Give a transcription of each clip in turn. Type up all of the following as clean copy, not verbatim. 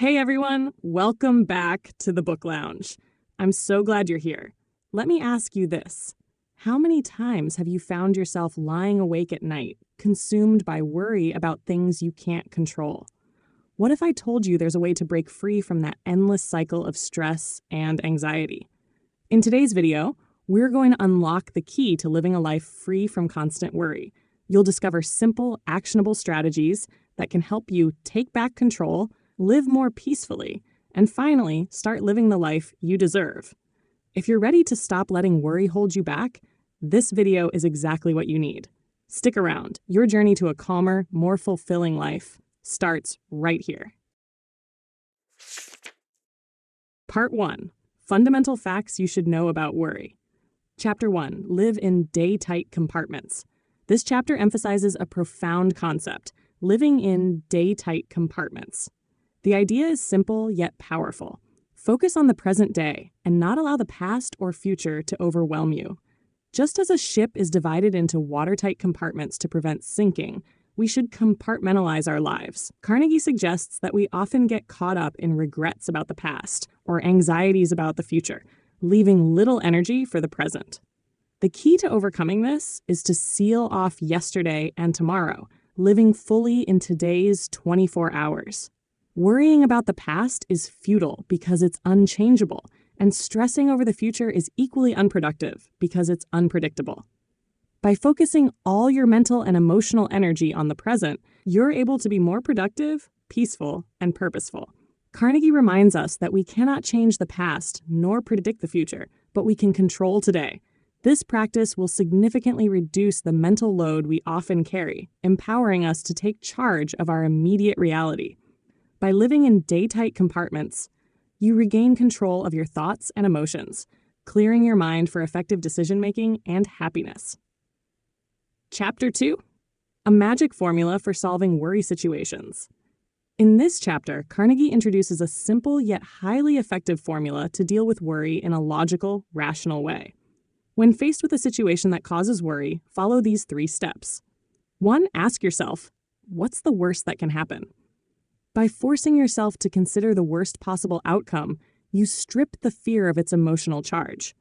Hey everyone, welcome back to the Book Lounge. I'm so glad you're here. Let me ask you this. How many times have you found yourself lying awake at night, consumed by worry about things you can't control? What if I told you there's a way to break free from that endless cycle of stress and anxiety? In today's video, we're going to unlock the key to living a life free from constant worry. You'll discover simple, actionable strategies that can help you take back control, live more peacefully, and finally start living the life you deserve. If you're ready to stop letting worry hold you back, this video is exactly what you need. Stick around. Your journey to a calmer, more fulfilling life starts right here. Part 1. Fundamental facts you should know about worry. Chapter 1. Live in day-tight compartments. This chapter emphasizes a profound concept, living in day-tight compartments. The idea is simple yet powerful. Focus on the present day and not allow the past or future to overwhelm you. Just as a ship is divided into watertight compartments to prevent sinking, we should compartmentalize our lives. Carnegie suggests that we often get caught up in regrets about the past or anxieties about the future, leaving little energy for the present. The key to overcoming this is to seal off yesterday and tomorrow, living fully in today's 24 hours. Worrying about the past is futile because it's unchangeable, and stressing over the future is equally unproductive because it's unpredictable. By focusing all your mental and emotional energy on the present, you're able to be more productive, peaceful, and purposeful. Carnegie reminds us that we cannot change the past nor predict the future, but we can control today. This practice will significantly reduce the mental load we often carry, empowering us to take charge of our immediate reality. By living in day-tight compartments, you regain control of your thoughts and emotions, clearing your mind for effective decision-making and happiness. Chapter 2. A magic formula for solving worry situations. In this chapter, Carnegie introduces a simple yet highly effective formula to deal with worry in a logical, rational way. When faced with a situation that causes worry, follow these 3 steps. 1. Ask yourself, what's the worst that can happen? By forcing yourself to consider the worst possible outcome, you strip the fear of its emotional charge.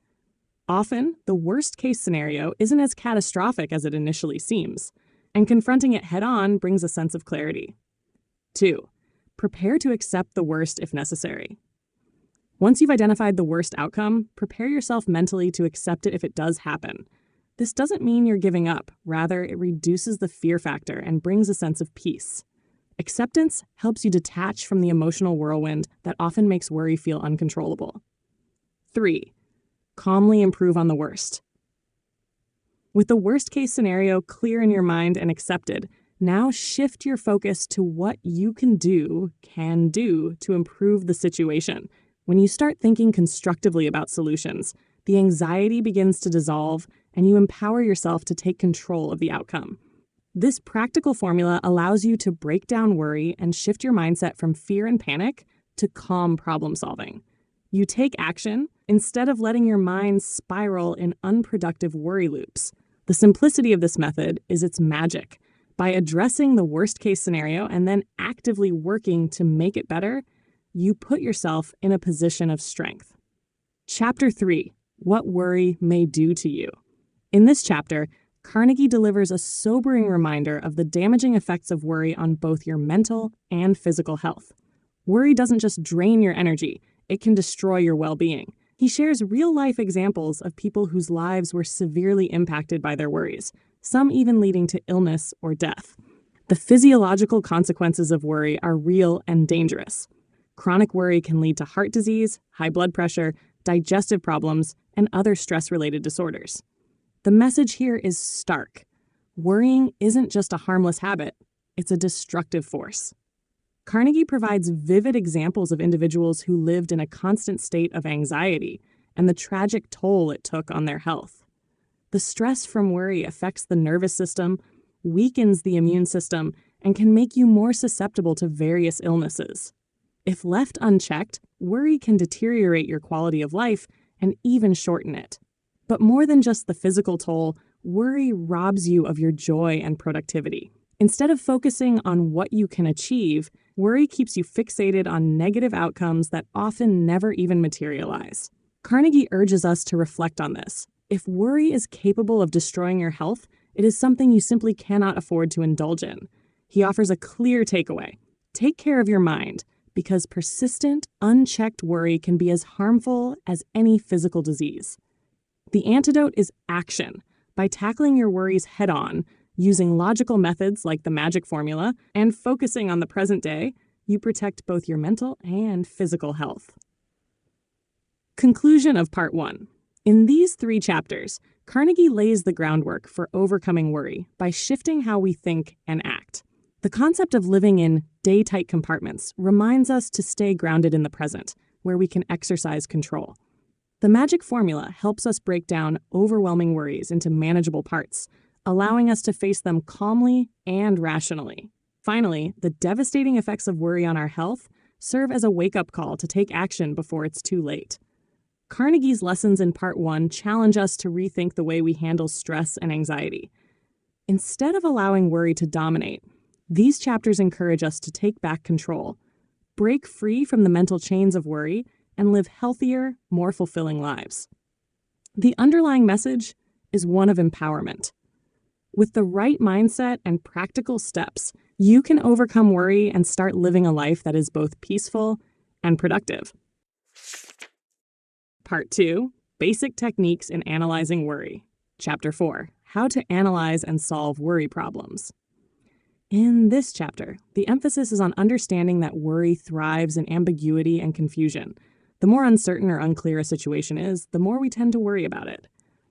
Often, the worst-case scenario isn't as catastrophic as it initially seems, and confronting it head-on brings a sense of clarity. 2. Prepare to accept the worst if necessary. Once you've identified the worst outcome, prepare yourself mentally to accept it if it does happen. This doesn't mean you're giving up. Rather, it reduces the fear factor and brings a sense of peace. Acceptance helps you detach from the emotional whirlwind that often makes worry feel uncontrollable. 3. Calmly improve on the worst. With the worst-case scenario clear in your mind and accepted, now shift your focus to what you can do to improve the situation. When you start thinking constructively about solutions, the anxiety begins to dissolve and you empower yourself to take control of the outcome. This practical formula allows you to break down worry and shift your mindset from fear and panic to calm problem solving. You take action instead of letting your mind spiral in unproductive worry loops. The simplicity of this method is its magic. By addressing the worst-case scenario and then actively working to make it better, you put yourself in a position of strength. Chapter 3. What worry may do to you. In this chapter, Carnegie delivers a sobering reminder of the damaging effects of worry on both your mental and physical health. Worry doesn't just drain your energy, it can destroy your well-being. He shares real-life examples of people whose lives were severely impacted by their worries, some even leading to illness or death. The physiological consequences of worry are real and dangerous. Chronic worry can lead to heart disease, high blood pressure, digestive problems, and other stress-related disorders. The message here is stark. Worrying isn't just a harmless habit, it's a destructive force. Carnegie provides vivid examples of individuals who lived in a constant state of anxiety and the tragic toll it took on their health. The stress from worry affects the nervous system, weakens the immune system, and can make you more susceptible to various illnesses. If left unchecked, worry can deteriorate your quality of life and even shorten it. But more than just the physical toll, worry robs you of your joy and productivity. Instead of focusing on what you can achieve, Worry keeps you fixated on negative outcomes that often never even materialize. Carnegie urges us to reflect on this. If worry is capable of destroying your health, it is something you simply cannot afford to indulge in. He offers a clear takeaway. Take care of your mind, because persistent, unchecked worry can be as harmful as any physical disease. The antidote is action. By tackling your worries head-on, using logical methods like the magic formula, and focusing on the present day, you protect both your mental and physical health. Conclusion of Part 1. In these 3 chapters, Carnegie lays the groundwork for overcoming worry by shifting how we think and act. The concept of living in day-tight compartments reminds us to stay grounded in the present, where we can exercise control. The magic formula helps us break down overwhelming worries into manageable parts, allowing us to face them calmly and rationally. Finally, the devastating effects of worry on our health serve as a wake-up call to take action before it's too late. Carnegie's lessons in Part 1 challenge us to rethink the way we handle stress and anxiety. Instead of allowing worry to dominate, these chapters encourage us to take back control, break free from the mental chains of worry, and live healthier, more fulfilling lives. The underlying message is one of empowerment. With the right mindset and practical steps, you can overcome worry and start living a life that is both peaceful and productive. Part 2, Basic Techniques in Analyzing Worry. Chapter 4, How to Analyze and Solve Worry Problems. In this chapter, the emphasis is on understanding that worry thrives in ambiguity and confusion. The more uncertain or unclear a situation is, the more we tend to worry about it.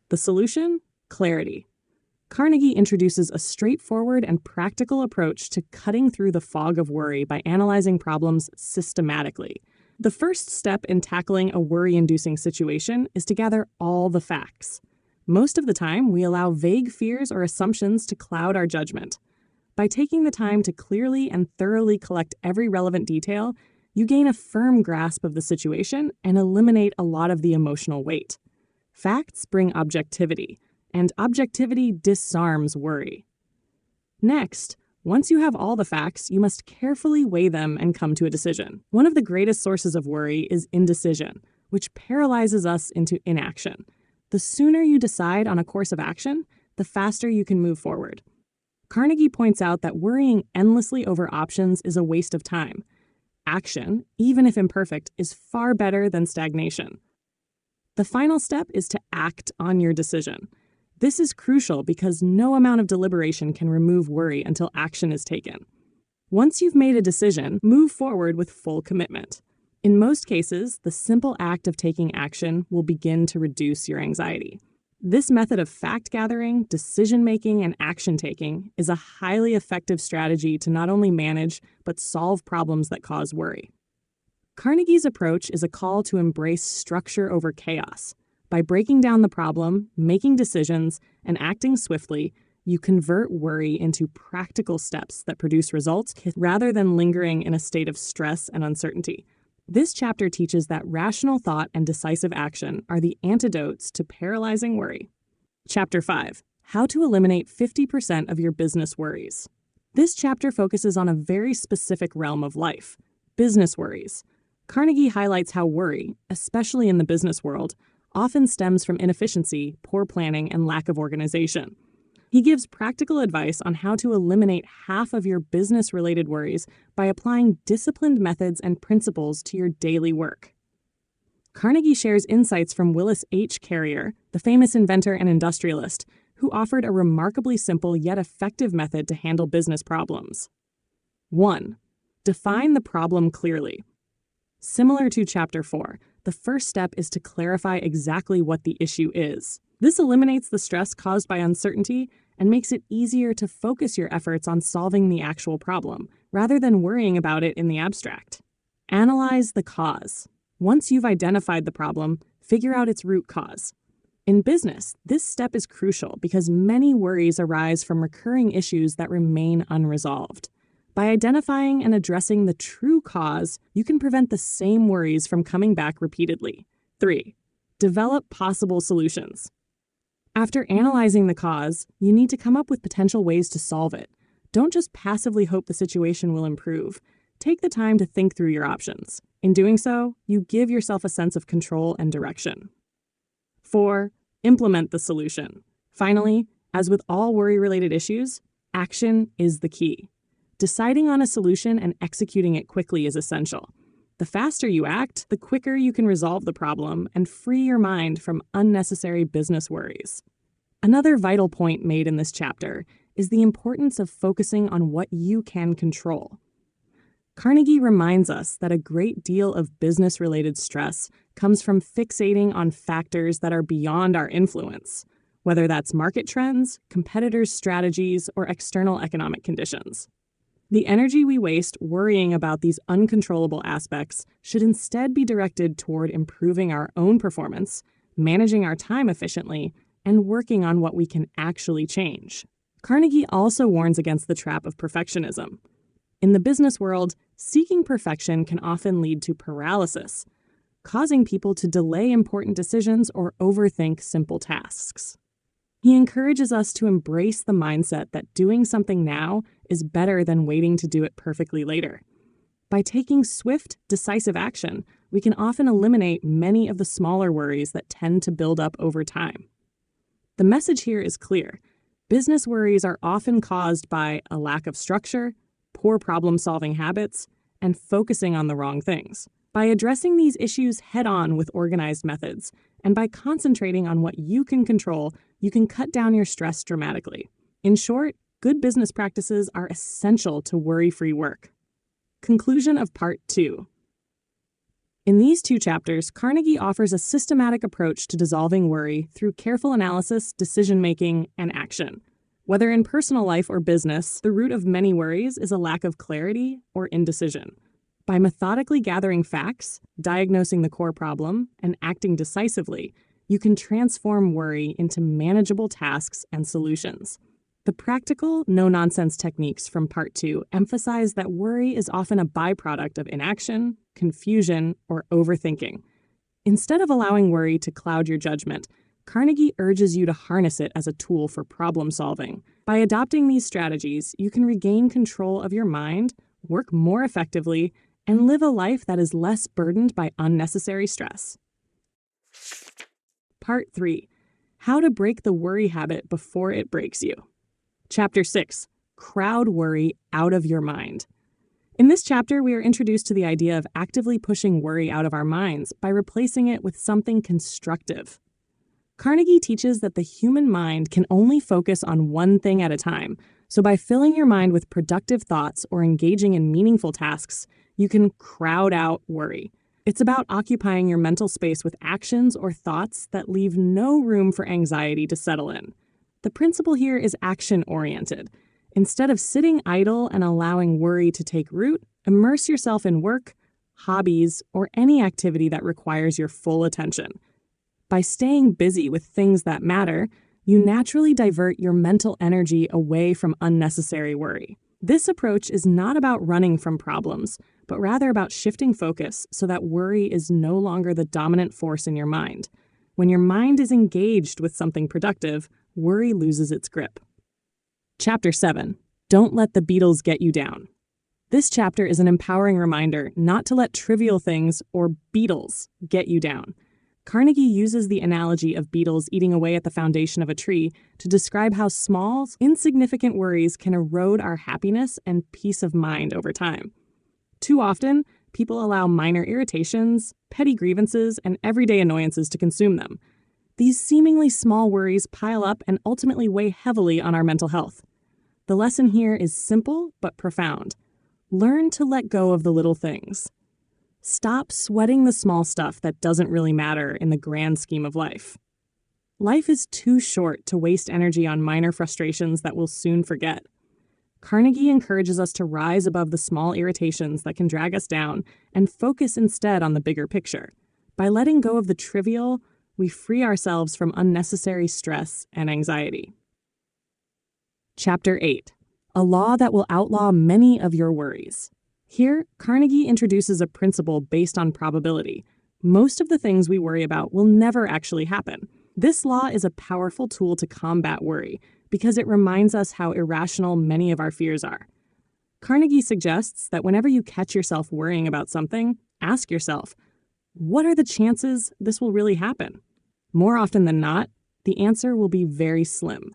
The solution? Clarity. Carnegie introduces a straightforward and practical approach to cutting through the fog of worry by analyzing problems systematically. The first step in tackling a worry-inducing situation is to gather all the facts. Most of the time, we allow vague fears or assumptions to cloud our judgment. By taking the time to clearly and thoroughly collect every relevant detail, you gain a firm grasp of the situation and eliminate a lot of the emotional weight. Facts bring objectivity, and objectivity disarms worry. Next, once you have all the facts, you must carefully weigh them and come to a decision. One of the greatest sources of worry is indecision, which paralyzes us into inaction. The sooner you decide on a course of action, the faster you can move forward. Carnegie points out that worrying endlessly over options is a waste of time. Action, even if imperfect, is far better than stagnation. The final step is to act on your decision. This is crucial because no amount of deliberation can remove worry until action is taken. Once you've made a decision, move forward with full commitment. In most cases, the simple act of taking action will begin to reduce your anxiety. This method of fact-gathering, decision-making, and action-taking is a highly effective strategy to not only manage, but solve problems that cause worry. Carnegie's approach is a call to embrace structure over chaos. By breaking down the problem, making decisions, and acting swiftly, you convert worry into practical steps that produce results rather than lingering in a state of stress and uncertainty. This chapter teaches that rational thought and decisive action are the antidotes to paralyzing worry. Chapter 5. How to eliminate 50% of your business worries. This chapter focuses on a very specific realm of life, business worries. Carnegie highlights how worry, especially in the business world, often stems from inefficiency, poor planning, and lack of organization. He gives practical advice on how to eliminate half of your business-related worries by applying disciplined methods and principles to your daily work. Carnegie shares insights from Willis H. Carrier, the famous inventor and industrialist, who offered a remarkably simple yet effective method to handle business problems. 1. Define the problem clearly. Similar to Chapter 4, the first step is to clarify exactly what the issue is. This eliminates the stress caused by uncertainty and makes it easier to focus your efforts on solving the actual problem, rather than worrying about it in the abstract. Analyze the cause. Once you've identified the problem, figure out its root cause. In business, this step is crucial because many worries arise from recurring issues that remain unresolved. By identifying and addressing the true cause, you can prevent the same worries from coming back repeatedly. 3. Develop possible solutions. After analyzing the cause, you need to come up with potential ways to solve it. Don't just passively hope the situation will improve. take the time to think through your options. In doing so, you give yourself a sense of control and direction. 4. Implement the solution. Finally, as with all worry-related issues, action is the key. Deciding on a solution and executing it quickly is essential. The faster you act, the quicker you can resolve the problem and free your mind from unnecessary business worries. Another vital point made in this chapter is the importance of focusing on what you can control. Carnegie reminds us that a great deal of business-related stress comes from fixating on factors that are beyond our influence, whether that's market trends, competitors' strategies, or external economic conditions. The energy we waste worrying about these uncontrollable aspects should instead be directed toward improving our own performance, managing our time efficiently, and working on what we can actually change. Carnegie also warns against the trap of perfectionism. In the business world, seeking perfection can often lead to paralysis, causing people to delay important decisions or overthink simple tasks. He encourages us to embrace the mindset that doing something now is better than waiting to do it perfectly later. By taking swift, decisive action, we can often eliminate many of the smaller worries that tend to build up over time. The message here is clear. Business worries are often caused by a lack of structure, poor problem-solving habits, and focusing on the wrong things. By addressing these issues head-on with organized methods, and by concentrating on what you can control, you can cut down your stress dramatically. In short, good business practices are essential to worry-free work. Conclusion of Part 2. In these 2 chapters, Carnegie offers a systematic approach to dissolving worry through careful analysis, decision-making, and action. Whether in personal life or business, the root of many worries is a lack of clarity or indecision. By methodically gathering facts, diagnosing the core problem, and acting decisively, you can transform worry into manageable tasks and solutions. The practical, no-nonsense techniques from Part 2 emphasize that worry is often a byproduct of inaction, confusion, or overthinking. Instead of allowing worry to cloud your judgment, Carnegie urges you to harness it as a tool for problem solving. By adopting these strategies, you can regain control of your mind, work more effectively, and live a life that is less burdened by unnecessary stress. Part 3. How to break the worry habit before it breaks you. Chapter 6. Crowd worry out of your mind. In this chapter, we are introduced to the idea of actively pushing worry out of our minds by replacing it with something constructive. Carnegie teaches that the human mind can only focus on one thing at a time, so by filling your mind with productive thoughts or engaging in meaningful tasks, you can crowd out worry. It's about occupying your mental space with actions or thoughts that leave no room for anxiety to settle in. The principle here is action-oriented. Instead of sitting idle and allowing worry to take root, immerse yourself in work, hobbies, or any activity that requires your full attention. By staying busy with things that matter, you naturally divert your mental energy away from unnecessary worry. This approach is not about running from problems, but rather about shifting focus so that worry is no longer the dominant force in your mind. When your mind is engaged with something productive, worry loses its grip. Chapter 7. Don't let the Beatles get you down. This chapter is an empowering reminder not to let trivial things or beetles get you down. Carnegie uses the analogy of beetles eating away at the foundation of a tree to describe how small, insignificant worries can erode our happiness and peace of mind over time. Too often, people allow minor irritations, petty grievances, and everyday annoyances to consume them. These seemingly small worries pile up and ultimately weigh heavily on our mental health. The lesson here is simple but profound. Learn to let go of the little things. Stop sweating the small stuff that doesn't really matter in the grand scheme of life. Life is too short to waste energy on minor frustrations that we'll soon forget. Carnegie encourages us to rise above the small irritations that can drag us down and focus instead on the bigger picture. By letting go of the trivial, we free ourselves from unnecessary stress and anxiety. Chapter 8. A law that will outlaw many of your worries. Here, Carnegie introduces a principle based on probability. Most of the things we worry about will never actually happen. This law is a powerful tool to combat worry because it reminds us how irrational many of our fears are. Carnegie suggests that whenever you catch yourself worrying about something, ask yourself, what are the chances this will really happen? More often than not, the answer will be very slim.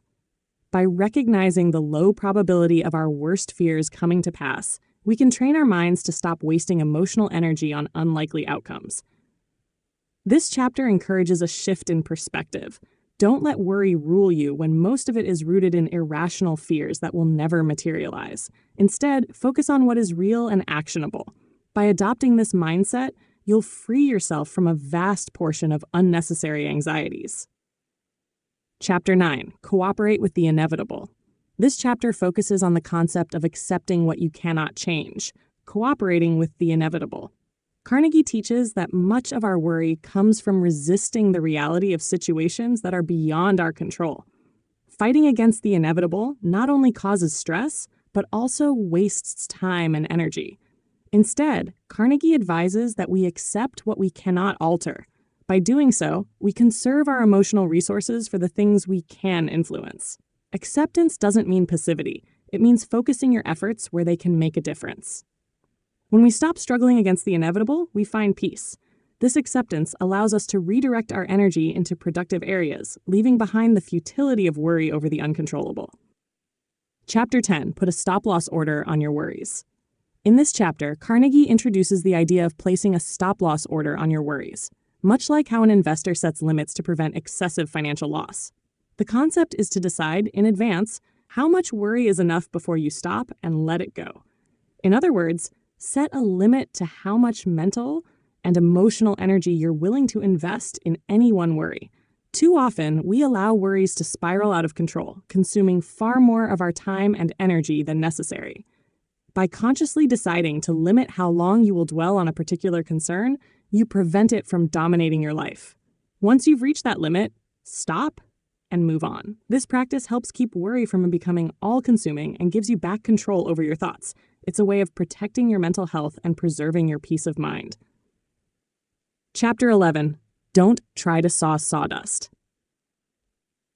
By recognizing the low probability of our worst fears coming to pass, we can train our minds to stop wasting emotional energy on unlikely outcomes. This chapter encourages a shift in perspective. Don't let worry rule you when most of it is rooted in irrational fears that will never materialize. Instead, focus on what is real and actionable. By adopting this mindset, you'll free yourself from a vast portion of unnecessary anxieties. Chapter 9. Cooperate with the inevitable. This chapter focuses on the concept of accepting what you cannot change, cooperating with the inevitable. Carnegie teaches that much of our worry comes from resisting the reality of situations that are beyond our control. Fighting against the inevitable not only causes stress, but also wastes time and energy. Instead, Carnegie advises that we accept what we cannot alter. By doing so, we conserve our emotional resources for the things we can influence. Acceptance doesn't mean passivity. It means focusing your efforts where they can make a difference. When we stop struggling against the inevitable, we find peace. This acceptance allows us to redirect our energy into productive areas, leaving behind the futility of worry over the uncontrollable. Chapter 10. Put a stop-loss order on your worries. In this chapter, Carnegie introduces the idea of placing a stop-loss order on your worries, much like how an investor sets limits to prevent excessive financial loss. The concept is to decide in advance how much worry is enough before you stop and let it go. In other words, set a limit to how much mental and emotional energy you're willing to invest in any one worry. Too often, we allow worries to spiral out of control, consuming far more of our time and energy than necessary. By consciously deciding to limit how long you will dwell on a particular concern, you prevent it from dominating your life. Once you've reached that limit, stop and move on. This practice helps keep worry from becoming all-consuming and gives you back control over your thoughts. It's a way of protecting your mental health and preserving your peace of mind. Chapter 11. Don't try to saw sawdust.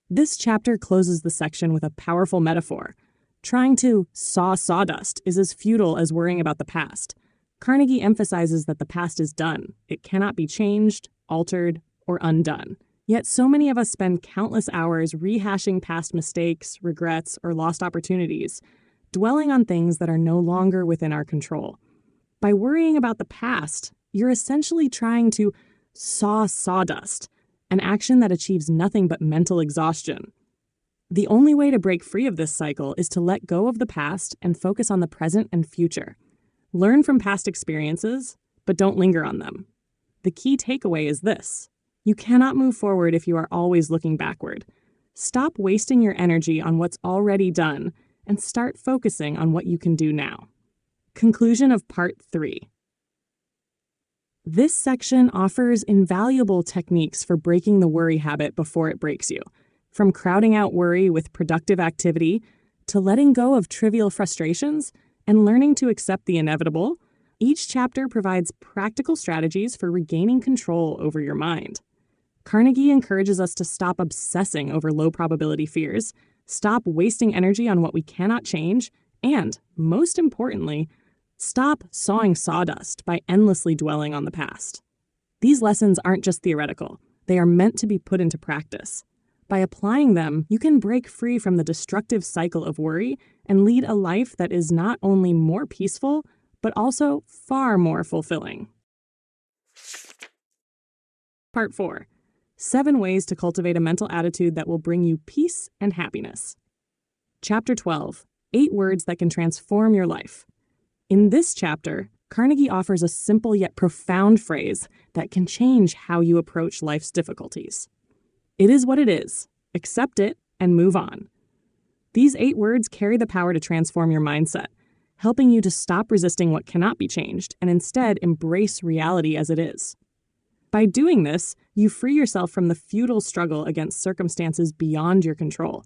This chapter closes the section with a powerful metaphor. Trying to saw sawdust is as futile as worrying about the past. Carnegie emphasizes that the past is done. It cannot be changed, altered, or undone. Yet so many of us spend countless hours rehashing past mistakes, regrets, or lost opportunities, dwelling on things that are no longer within our control. By worrying about the past, you're essentially trying to saw sawdust, an action that achieves nothing but mental exhaustion. The only way to break free of this cycle is to let go of the past and focus on the present and future. Learn from past experiences, but don't linger on them. The key takeaway is this: you cannot move forward if you are always looking backward. Stop wasting your energy on what's already done and start focusing on what you can do now. Conclusion of Part 3. This section offers invaluable techniques for breaking the worry habit before it breaks you. From crowding out worry with productive activity to letting go of trivial frustrations and learning to accept the inevitable, each chapter provides practical strategies for regaining control over your mind. Carnegie encourages us to stop obsessing over low-probability fears, stop wasting energy on what we cannot change, and, most importantly, stop sawing sawdust by endlessly dwelling on the past. These lessons aren't just theoretical. They are meant to be put into practice. By applying them, you can break free from the destructive cycle of worry and lead a life that is not only more peaceful, but also far more fulfilling. Part 4. 7 ways to cultivate a mental attitude that will bring you peace and happiness. Chapter 12. 8 words that can transform your life. In this chapter, Carnegie offers a simple yet profound phrase that can change how you approach life's difficulties. It is what it is. Accept it and move on. These 8 words carry the power to transform your mindset, helping you to stop resisting what cannot be changed and instead embrace reality as it is. By doing this, you free yourself from the futile struggle against circumstances beyond your control.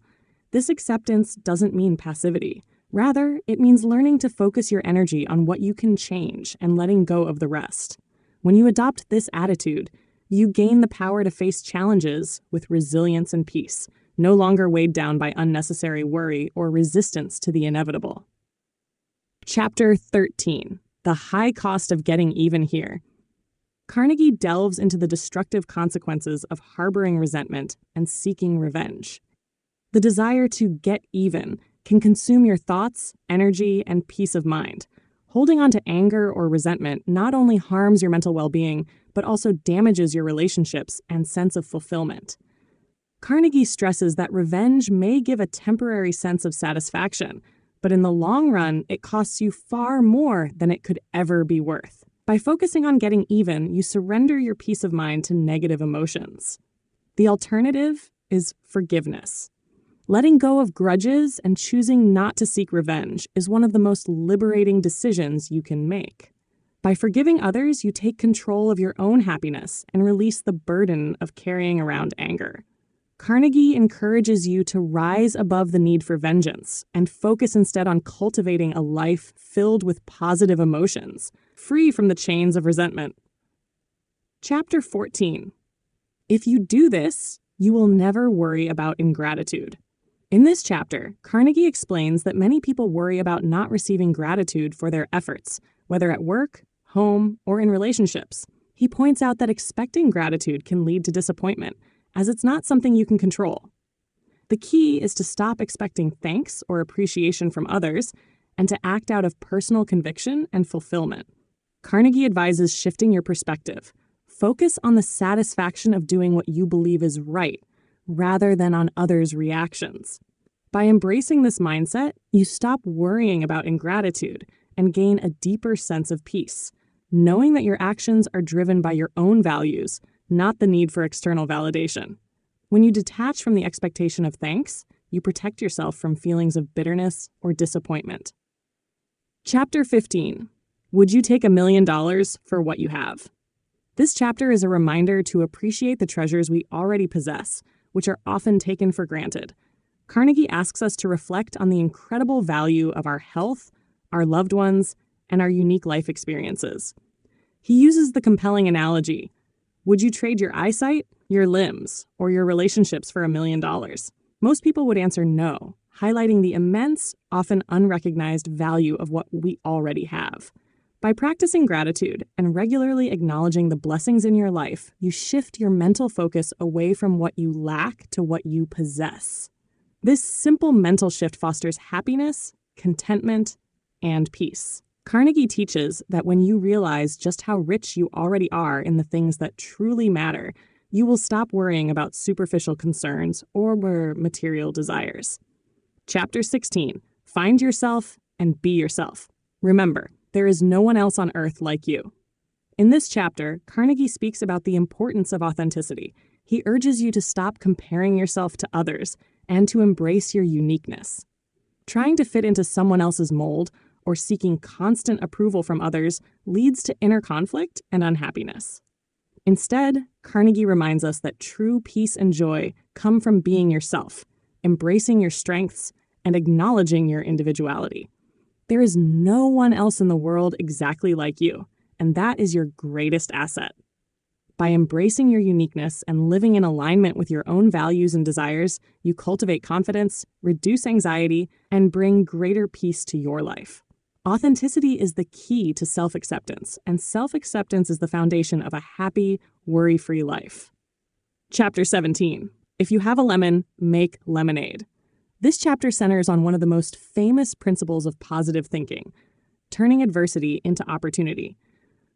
This acceptance doesn't mean passivity. Rather, it means learning to focus your energy on what you can change and letting go of the rest. When you adopt this attitude, you gain the power to face challenges with resilience and peace, no longer weighed down by unnecessary worry or resistance to the inevitable. Chapter 13. The High Cost of Getting Even Here. Carnegie delves into the destructive consequences of harboring resentment and seeking revenge. The desire to get even can consume your thoughts, energy, and peace of mind. Holding on to anger or resentment not only harms your mental well-being, but also damages your relationships and sense of fulfillment. Carnegie stresses that revenge may give a temporary sense of satisfaction, but in the long run, it costs you far more than it could ever be worth. By focusing on getting even, you surrender your peace of mind to negative emotions. The alternative is forgiveness. Letting go of grudges and choosing not to seek revenge is one of the most liberating decisions you can make. By forgiving others, you take control of your own happiness and release the burden of carrying around anger. Carnegie encourages you to rise above the need for vengeance and focus instead on cultivating a life filled with positive emotions, free from the chains of resentment. Chapter 14. If you do this, you will never worry about ingratitude. In this chapter, Carnegie explains that many people worry about not receiving gratitude for their efforts, whether at work, home, or in relationships. He points out that expecting gratitude can lead to disappointment, as it's not something you can control. The key is to stop expecting thanks or appreciation from others and to act out of personal conviction and fulfillment. Carnegie advises shifting your perspective. Focus on the satisfaction of doing what you believe is right, rather than on others' reactions. By embracing this mindset, you stop worrying about ingratitude and gain a deeper sense of peace, knowing that your actions are driven by your own values, not the need for external validation. When you detach from the expectation of thanks, you protect yourself from feelings of bitterness or disappointment. Chapter 15. Would you take $1 million for what you have? This chapter is a reminder to appreciate the treasures we already possess, which are often taken for granted. Carnegie asks us to reflect on the incredible value of our health, our loved ones, and our unique life experiences. He uses the compelling analogy: would you trade your eyesight, your limbs, or your relationships for $1 million? Most people would answer no, highlighting the immense, often unrecognized value of what we already have. By practicing gratitude and regularly acknowledging the blessings in your life, you shift your mental focus away from what you lack to what you possess. This simple mental shift fosters happiness, contentment, and peace. Carnegie teaches that when you realize just how rich you already are in the things that truly matter, you will stop worrying about superficial concerns or material desires. Chapter 16. Find yourself and be yourself. Remember, there is no one else on earth like you. In this chapter, Carnegie speaks about the importance of authenticity. He urges you to stop comparing yourself to others and to embrace your uniqueness. Trying to fit into someone else's mold or seeking constant approval from others leads to inner conflict and unhappiness. Instead, Carnegie reminds us that true peace and joy come from being yourself, embracing your strengths, and acknowledging your individuality. There is no one else in the world exactly like you, and that is your greatest asset. By embracing your uniqueness and living in alignment with your own values and desires, you cultivate confidence, reduce anxiety, and bring greater peace to your life. Authenticity is the key to self-acceptance, and self-acceptance is the foundation of a happy, worry-free life. Chapter 17. If you have a lemon, make lemonade. This chapter centers on one of the most famous principles of positive thinking, turning adversity into opportunity.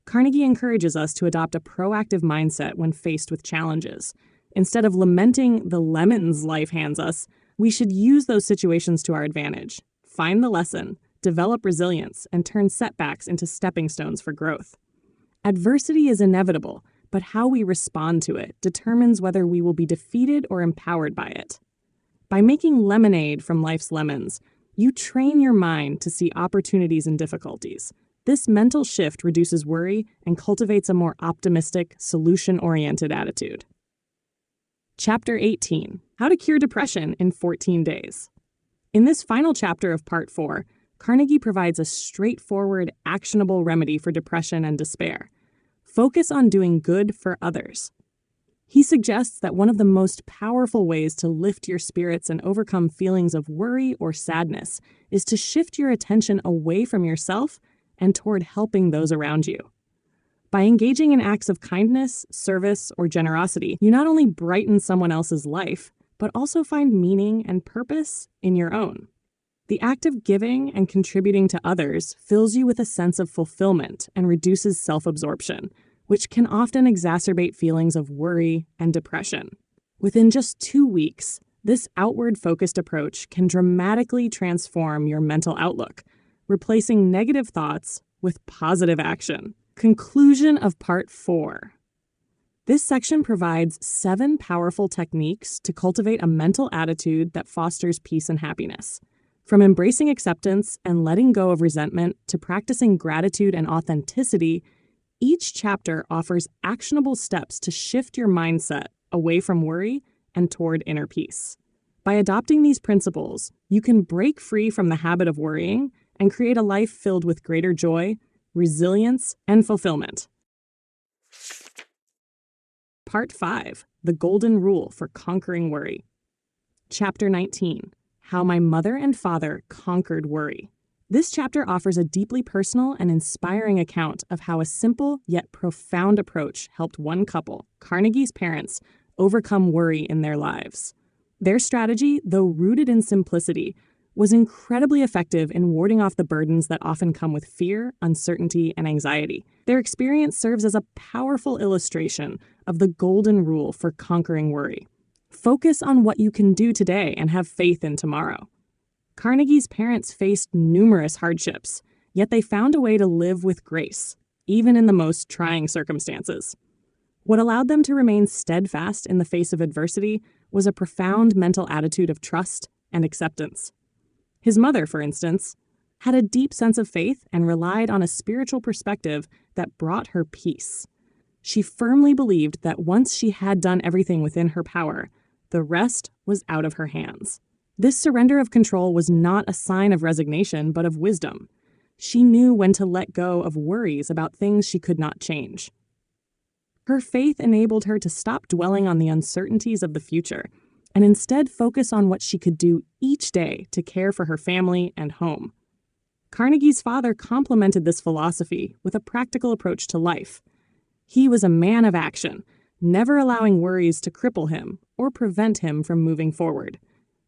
Carnegie encourages us to adopt a proactive mindset when faced with challenges. Instead of lamenting the lemons life hands us, we should use those situations to our advantage. Find the lesson, develop resilience, and turn setbacks into stepping stones for growth. Adversity is inevitable, but how we respond to it determines whether we will be defeated or empowered by it. By making lemonade from life's lemons, you train your mind to see opportunities in difficulties. This mental shift reduces worry and cultivates a more optimistic, solution-oriented attitude. Chapter 18. How to Cure Depression in 14 Days. In this final chapter of Part 4, Carnegie provides a straightforward, actionable remedy for depression and despair. Focus on doing good for others. He suggests that one of the most powerful ways to lift your spirits and overcome feelings of worry or sadness is to shift your attention away from yourself and toward helping those around you. By engaging in acts of kindness, service, or generosity, you not only brighten someone else's life, but also find meaning and purpose in your own. The act of giving and contributing to others fills you with a sense of fulfillment and reduces self-absorption, which can often exacerbate feelings of worry and depression. Within just 2 weeks, this outward-focused approach can dramatically transform your mental outlook, replacing negative thoughts with positive action. Conclusion of Part 4. This section provides 7 powerful techniques to cultivate a mental attitude that fosters peace and happiness. From embracing acceptance and letting go of resentment to practicing gratitude and authenticity, each chapter offers actionable steps to shift your mindset away from worry and toward inner peace. By adopting these principles, you can break free from the habit of worrying and create a life filled with greater joy, resilience, and fulfillment. Part 5, The Golden Rule for Conquering Worry. Chapter 19, How My Mother and Father Conquered Worry. This chapter offers a deeply personal and inspiring account of how a simple yet profound approach helped one couple, Carnegie's parents, overcome worry in their lives. Their strategy, though rooted in simplicity, was incredibly effective in warding off the burdens that often come with fear, uncertainty, and anxiety. Their experience serves as a powerful illustration of the golden rule for conquering worry. Focus on what you can do today and have faith in tomorrow. Carnegie's parents faced numerous hardships, yet they found a way to live with grace, even in the most trying circumstances. What allowed them to remain steadfast in the face of adversity was a profound mental attitude of trust and acceptance. His mother, for instance, had a deep sense of faith and relied on a spiritual perspective that brought her peace. She firmly believed that once she had done everything within her power, the rest was out of her hands. This surrender of control was not a sign of resignation, but of wisdom. She knew when to let go of worries about things she could not change. Her faith enabled her to stop dwelling on the uncertainties of the future and instead focus on what she could do each day to care for her family and home. Carnegie's father complemented this philosophy with a practical approach to life. He was a man of action, never allowing worries to cripple him or prevent him from moving forward.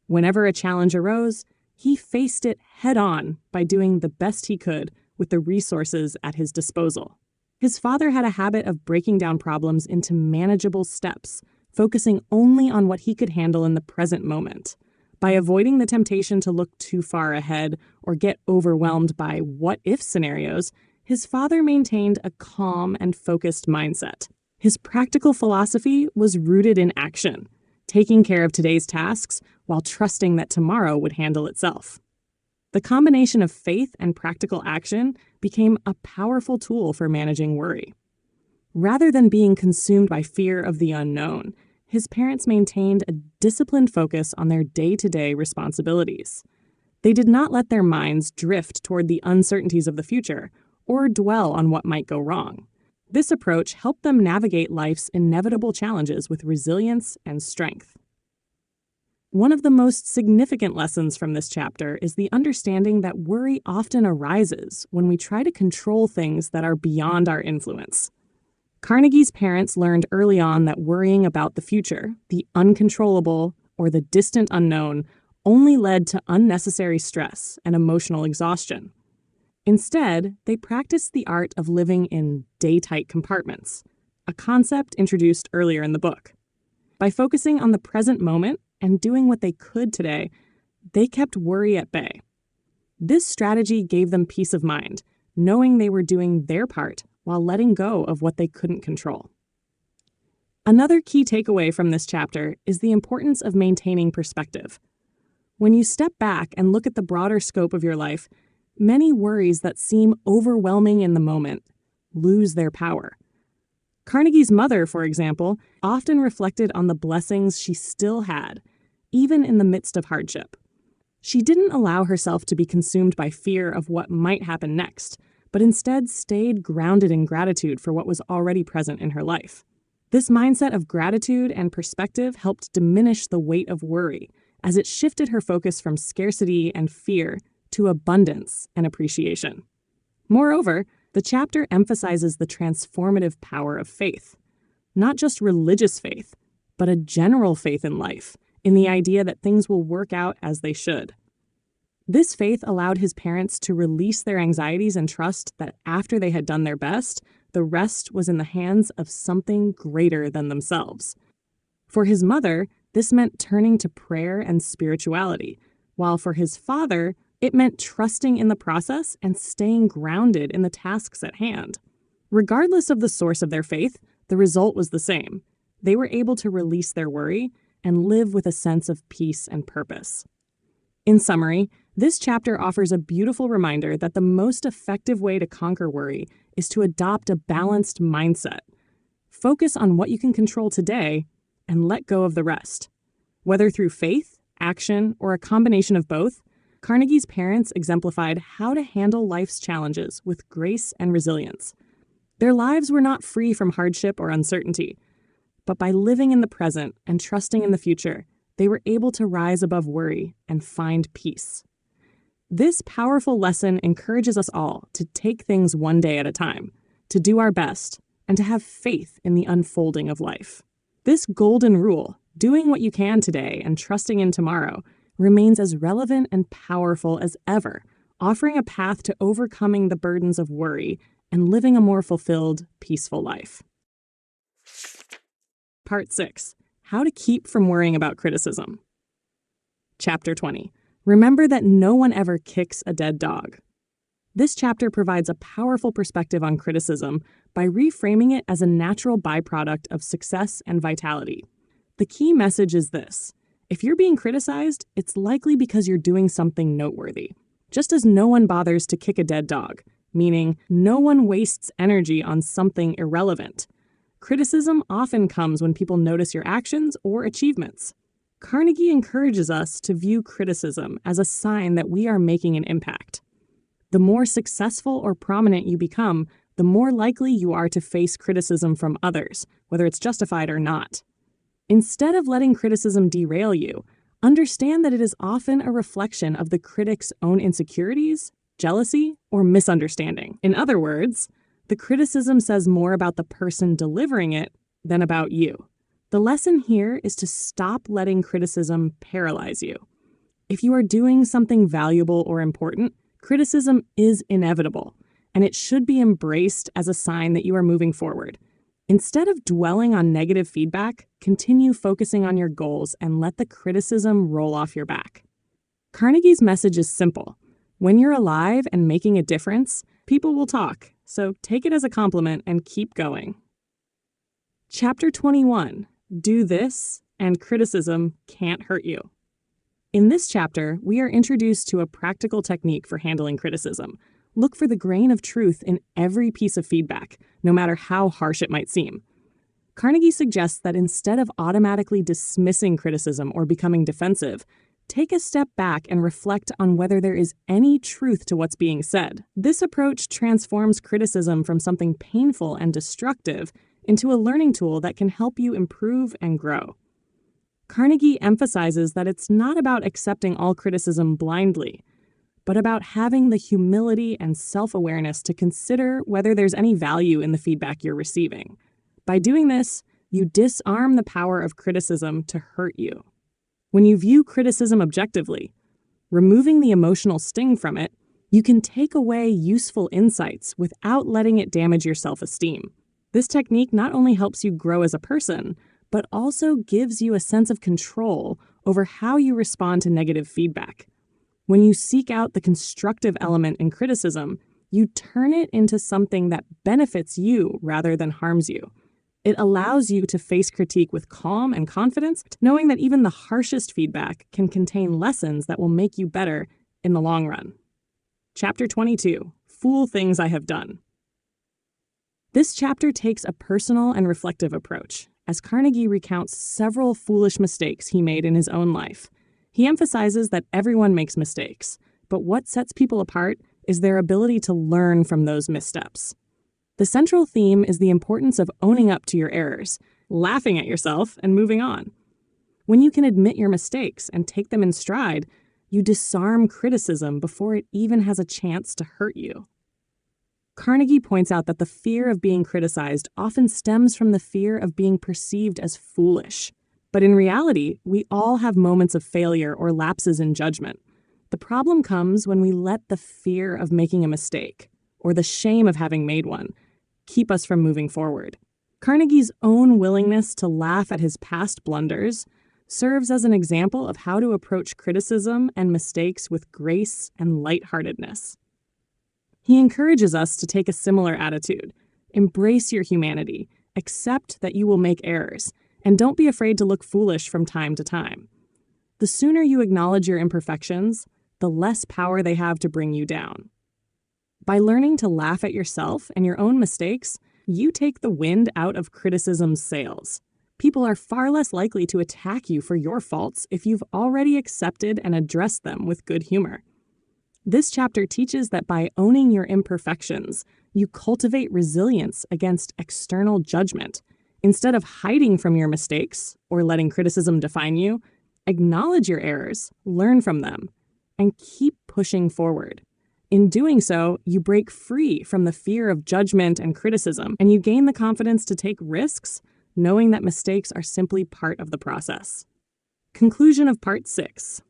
Whenever a challenge arose, he faced it head-on by doing the best he could with the resources at his disposal. His father had a habit of breaking down problems into manageable steps, focusing only on what he could handle in the present moment. By avoiding the temptation to look too far ahead or get overwhelmed by what-if scenarios, his father maintained a calm and focused mindset. His practical philosophy was rooted in action, taking care of today's tasks while trusting that tomorrow would handle itself. The combination of faith and practical action became a powerful tool for managing worry. Rather than being consumed by fear of the unknown, his parents maintained a disciplined focus on their day-to-day responsibilities. They did not let their minds drift toward the uncertainties of the future or dwell on what might go wrong. This approach helped them navigate life's inevitable challenges with resilience and strength. One of the most significant lessons from this chapter is the understanding that worry often arises when we try to control things that are beyond our influence. Carnegie's parents learned early on that worrying about the future, the uncontrollable, or the distant unknown only led to unnecessary stress and emotional exhaustion. Instead, they practiced the art of living in day-tight compartments, a concept introduced earlier in the book. By focusing on the present moment and doing what they could today, they kept worry at bay. This strategy gave them peace of mind, knowing they were doing their part while letting go of what they couldn't control. Another key takeaway from this chapter is the importance of maintaining perspective. When you step back and look at the broader scope of your life, many worries that seem overwhelming in the moment lose their power. Carnegie's mother, for example, often reflected on the blessings she still had, even in the midst of hardship. She didn't allow herself to be consumed by fear of what might happen next, but instead stayed grounded in gratitude for what was already present in her life. This mindset of gratitude and perspective helped diminish the weight of worry, as it shifted her focus from scarcity and fear to abundance and appreciation. Moreover, the chapter emphasizes the transformative power of faith. Not just religious faith, but a general faith in life, in the idea that things will work out as they should. This faith allowed his parents to release their anxieties and trust that after they had done their best, the rest was in the hands of something greater than themselves. For his mother, this meant turning to prayer and spirituality, while for his father, it meant trusting in the process and staying grounded in the tasks at hand. Regardless of the source of their faith, the result was the same. They were able to release their worry and live with a sense of peace and purpose. In summary, this chapter offers a beautiful reminder that the most effective way to conquer worry is to adopt a balanced mindset. Focus on what you can control today and let go of the rest. Whether through faith, action, or a combination of both, Carnegie's parents exemplified how to handle life's challenges with grace and resilience. Their lives were not free from hardship or uncertainty, but by living in the present and trusting in the future, they were able to rise above worry and find peace. This powerful lesson encourages us all to take things one day at a time, to do our best, and to have faith in the unfolding of life. This golden rule, doing what you can today and trusting in tomorrow, remains as relevant and powerful as ever, offering a path to overcoming the burdens of worry and living a more fulfilled, peaceful life. Part 6. How to keep from worrying about criticism. Chapter 20. Remember that no one ever kicks a dead dog. This chapter provides a powerful perspective on criticism by reframing it as a natural byproduct of success and vitality. The key message is this: if you're being criticized, it's likely because you're doing something noteworthy. Just as no one bothers to kick a dead dog, meaning no one wastes energy on something irrelevant. Criticism often comes when people notice your actions or achievements. Carnegie encourages us to view criticism as a sign that we are making an impact. The more successful or prominent you become, the more likely you are to face criticism from others, whether it's justified or not. Instead of letting criticism derail you, understand that it is often a reflection of the critic's own insecurities, jealousy, or misunderstanding. In other words, the criticism says more about the person delivering it than about you. The lesson here is to stop letting criticism paralyze you. If you are doing something valuable or important, criticism is inevitable, and it should be embraced as a sign that you are moving forward. Instead of dwelling on negative feedback, continue focusing on your goals and let the criticism roll off your back. Carnegie's message is simple. When you're alive and making a difference, people will talk, so take it as a compliment and keep going. Chapter 21. Do this, and criticism can't hurt you. In this chapter, we are introduced to a practical technique for handling criticism. Look for the grain of truth in every piece of feedback, no matter how harsh it might seem. Carnegie suggests that instead of automatically dismissing criticism or becoming defensive, take a step back and reflect on whether there is any truth to what's being said. This approach transforms criticism from something painful and destructive into a learning tool that can help you improve and grow. Carnegie emphasizes that it's not about accepting all criticism blindly, but about having the humility and self-awareness to consider whether there's any value in the feedback you're receiving. By doing this, you disarm the power of criticism to hurt you. When you view criticism objectively, removing the emotional sting from it, you can take away useful insights without letting it damage your self-esteem. This technique not only helps you grow as a person, but also gives you a sense of control over how you respond to negative feedback. When you seek out the constructive element in criticism, you turn it into something that benefits you rather than harms you. It allows you to face critique with calm and confidence, knowing that even the harshest feedback can contain lessons that will make you better in the long run. Chapter 22. Fool Things I Have Done. This chapter takes a personal and reflective approach, as Carnegie recounts several foolish mistakes he made in his own life. He emphasizes that everyone makes mistakes, but what sets people apart is their ability to learn from those missteps. The central theme is the importance of owning up to your errors, laughing at yourself and moving on. When you can admit your mistakes and take them in stride, you disarm criticism before it even has a chance to hurt you. Carnegie points out that the fear of being criticized often stems from the fear of being perceived as foolish. But in reality, we all have moments of failure or lapses in judgment. The problem comes when we let the fear of making a mistake, or the shame of having made one, keep us from moving forward. Carnegie's own willingness to laugh at his past blunders serves as an example of how to approach criticism and mistakes with grace and lightheartedness. He encourages us to take a similar attitude. Embrace your humanity, accept that you will make errors, and don't be afraid to look foolish from time to time. The sooner you acknowledge your imperfections, the less power they have to bring you down. By learning to laugh at yourself and your own mistakes, you take the wind out of criticism's sails. People are far less likely to attack you for your faults if you've already accepted and addressed them with good humor. This chapter teaches that by owning your imperfections, you cultivate resilience against external judgment. Instead of hiding from your mistakes or letting criticism define you, acknowledge your errors, learn from them, and keep pushing forward. In doing so, you break free from the fear of judgment and criticism, and you gain the confidence to take risks, knowing that mistakes are simply part of the process. Conclusion of Part 6.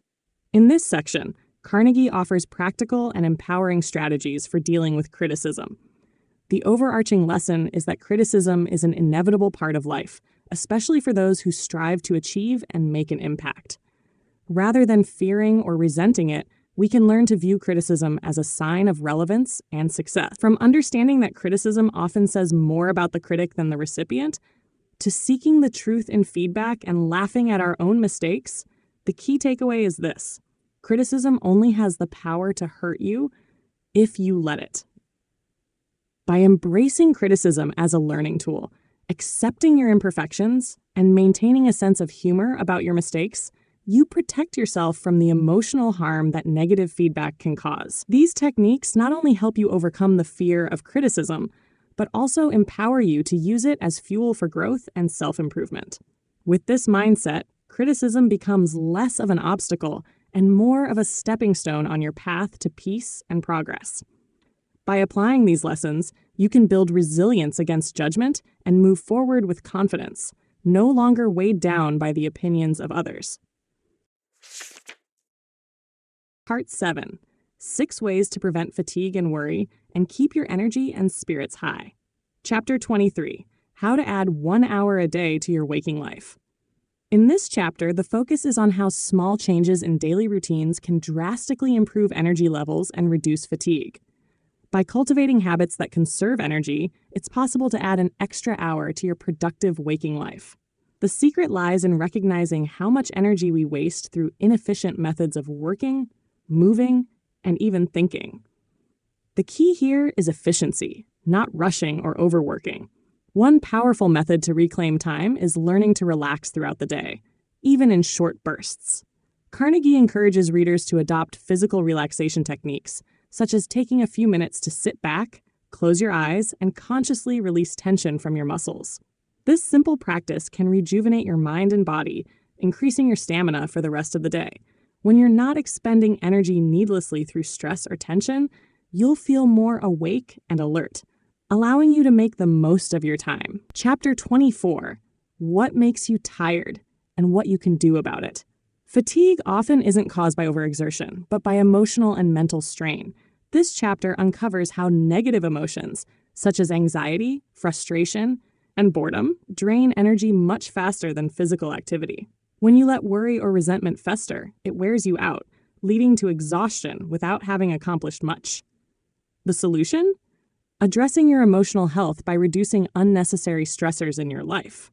In this section, Carnegie offers practical and empowering strategies for dealing with criticism. The overarching lesson is that criticism is an inevitable part of life, especially for those who strive to achieve and make an impact. Rather than fearing or resenting it, we can learn to view criticism as a sign of relevance and success. From understanding that criticism often says more about the critic than the recipient, to seeking the truth in feedback and laughing at our own mistakes, the key takeaway is this: criticism only has the power to hurt you if you let it. By embracing criticism as a learning tool, accepting your imperfections, and maintaining a sense of humor about your mistakes, you protect yourself from the emotional harm that negative feedback can cause. These techniques not only help you overcome the fear of criticism, but also empower you to use it as fuel for growth and self-improvement. With this mindset, criticism becomes less of an obstacle and more of a stepping stone on your path to peace and progress. By applying these lessons, you can build resilience against judgment and move forward with confidence, no longer weighed down by the opinions of others. Part 7. 6 ways to prevent fatigue and worry and keep your energy and spirits high. Chapter 23. How to add 1 hour a day to your waking life. In this chapter, the focus is on how small changes in daily routines can drastically improve energy levels and reduce fatigue. By cultivating habits that conserve energy, it's possible to add an extra hour to your productive waking life. The secret lies in recognizing how much energy we waste through inefficient methods of working, moving, and even thinking. The key here is efficiency, not rushing or overworking. One powerful method to reclaim time is learning to relax throughout the day, even in short bursts. Carnegie encourages readers to adopt physical relaxation techniques, such as taking a few minutes to sit back, close your eyes, and consciously release tension from your muscles. This simple practice can rejuvenate your mind and body, increasing your stamina for the rest of the day. When you're not expending energy needlessly through stress or tension, you'll feel more awake and alert, allowing you to make the most of your time. Chapter 24. What makes you tired and what you can do about it. Fatigue often isn't caused by overexertion, but by emotional and mental strain. This chapter uncovers how negative emotions, such as anxiety, frustration, and boredom, drain energy much faster than physical activity. When you let worry or resentment fester, it wears you out, leading to exhaustion without having accomplished much. The solution? Addressing your emotional health by reducing unnecessary stressors in your life.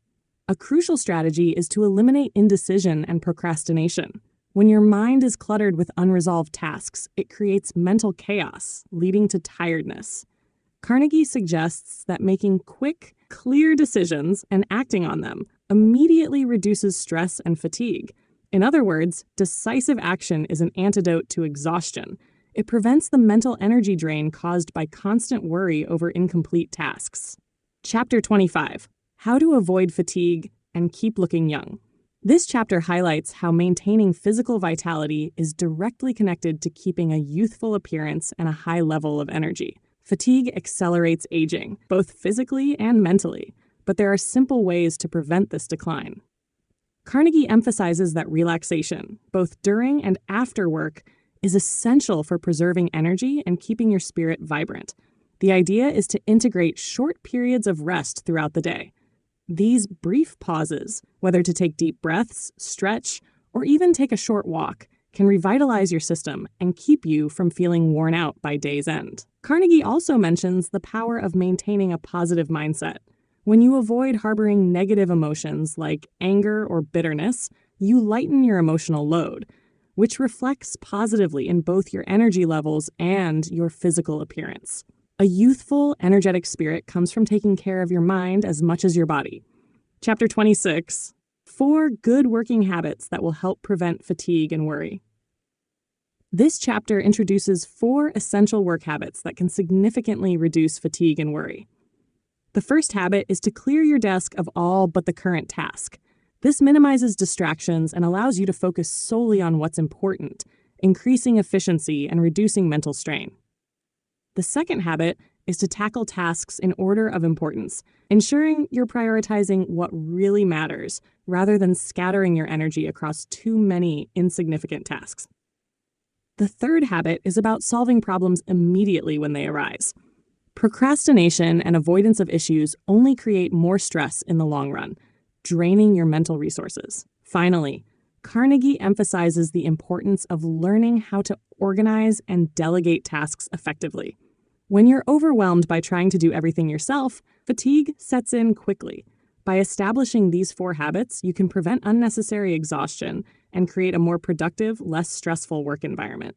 A crucial strategy is to eliminate indecision and procrastination. When your mind is cluttered with unresolved tasks, it creates mental chaos, leading to tiredness. Carnegie suggests that making quick, clear decisions and acting on them immediately reduces stress and fatigue. In other words, decisive action is an antidote to exhaustion. It prevents the mental energy drain caused by constant worry over incomplete tasks. Chapter 25. How to Avoid Fatigue and Keep Looking Young. This chapter highlights how maintaining physical vitality is directly connected to keeping a youthful appearance and a high level of energy. Fatigue accelerates aging, both physically and mentally, but there are simple ways to prevent this decline. Carnegie emphasizes that relaxation, both during and after work, is essential for preserving energy and keeping your spirit vibrant. The idea is to integrate short periods of rest throughout the day. These brief pauses, whether to take deep breaths, stretch, or even take a short walk, can revitalize your system and keep you from feeling worn out by day's end. Carnegie also mentions the power of maintaining a positive mindset. When you avoid harboring negative emotions like anger or bitterness, you lighten your emotional load, which reflects positively in both your energy levels and your physical appearance. A youthful, energetic spirit comes from taking care of your mind as much as your body. Chapter 26, 4 Good Working Habits that will help prevent fatigue and worry. This chapter introduces 4 essential work habits that can significantly reduce fatigue and worry. The first habit is to clear your desk of all but the current task. This minimizes distractions and allows you to focus solely on what's important, increasing efficiency and reducing mental strain. The second habit is to tackle tasks in order of importance, ensuring you're prioritizing what really matters rather than scattering your energy across too many insignificant tasks. The third habit is about solving problems immediately when they arise. Procrastination and avoidance of issues only create more stress in the long run, draining your mental resources. Finally, Carnegie emphasizes the importance of learning how to organize and delegate tasks effectively. When you're overwhelmed by trying to do everything yourself, fatigue sets in quickly. By establishing these 4 habits, you can prevent unnecessary exhaustion and create a more productive, less stressful work environment.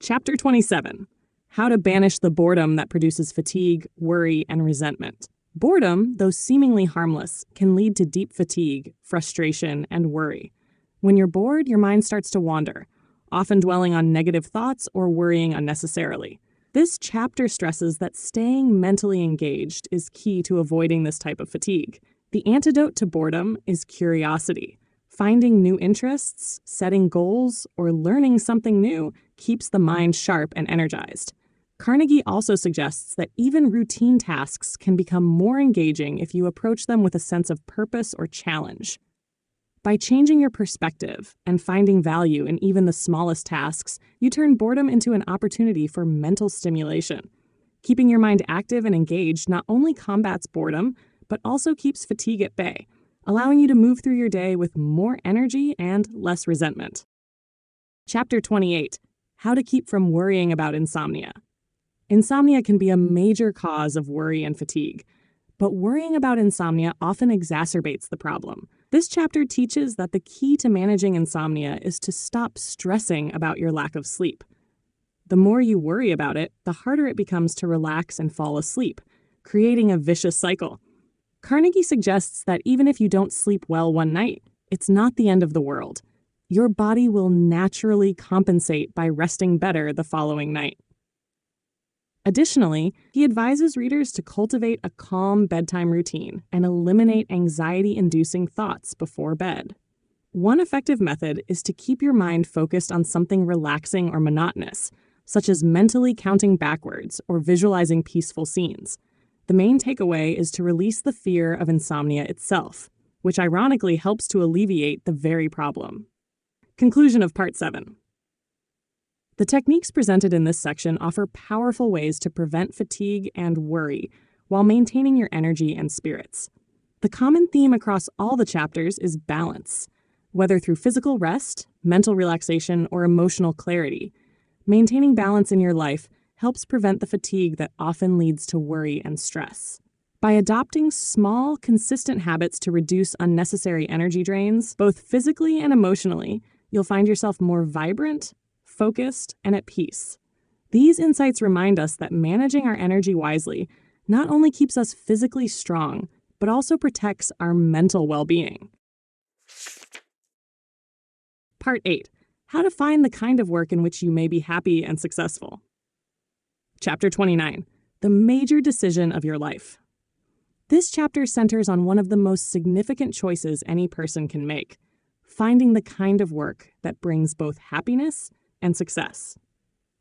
Chapter 27, How to Banish the Boredom that Produces Fatigue, Worry, and Resentment. Boredom, though seemingly harmless, can lead to deep fatigue, frustration, and worry. When you're bored, your mind starts to wander, often dwelling on negative thoughts or worrying unnecessarily. This chapter stresses that staying mentally engaged is key to avoiding this type of fatigue. The antidote to boredom is curiosity. Finding new interests, setting goals, or learning something new keeps the mind sharp and energized. Carnegie also suggests that even routine tasks can become more engaging if you approach them with a sense of purpose or challenge. By changing your perspective and finding value in even the smallest tasks, you turn boredom into an opportunity for mental stimulation. Keeping your mind active and engaged not only combats boredom, but also keeps fatigue at bay, allowing you to move through your day with more energy and less resentment. Chapter 28, How to Keep from Worrying About Insomnia. Insomnia can be a major cause of worry and fatigue, but worrying about insomnia often exacerbates the problem. This chapter teaches that the key to managing insomnia is to stop stressing about your lack of sleep. The more you worry about it, the harder it becomes to relax and fall asleep, creating a vicious cycle. Carnegie suggests that even if you don't sleep well one night, it's not the end of the world. Your body will naturally compensate by resting better the following night. Additionally, he advises readers to cultivate a calm bedtime routine and eliminate anxiety-inducing thoughts before bed. One effective method is to keep your mind focused on something relaxing or monotonous, such as mentally counting backwards or visualizing peaceful scenes. The main takeaway is to release the fear of insomnia itself, which ironically helps to alleviate the very problem. Conclusion of Part 7. The techniques presented in this section offer powerful ways to prevent fatigue and worry while maintaining your energy and spirits. The common theme across all the chapters is balance. Whether through physical rest, mental relaxation, or emotional clarity, maintaining balance in your life helps prevent the fatigue that often leads to worry and stress. By adopting small, consistent habits to reduce unnecessary energy drains, both physically and emotionally, you'll find yourself more vibrant, focused, and at peace. These insights remind us that managing our energy wisely not only keeps us physically strong, but also protects our mental well-being. Part 8. How to find the kind of work in which you may be happy and successful. Chapter 29. The major decision of your life. This chapter centers on one of the most significant choices any person can make: finding the kind of work that brings both happiness and success.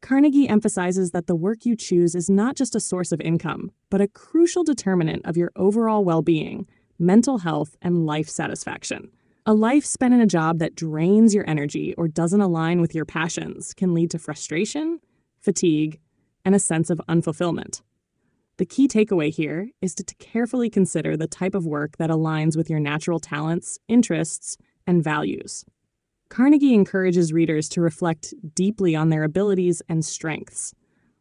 Carnegie emphasizes that the work you choose is not just a source of income, but a crucial determinant of your overall well-being, mental health, and life satisfaction. A life spent in a job that drains your energy or doesn't align with your passions can lead to frustration, fatigue, and a sense of unfulfillment. The key takeaway here is to carefully consider the type of work that aligns with your natural talents, interests, and values. Carnegie encourages readers to reflect deeply on their abilities and strengths.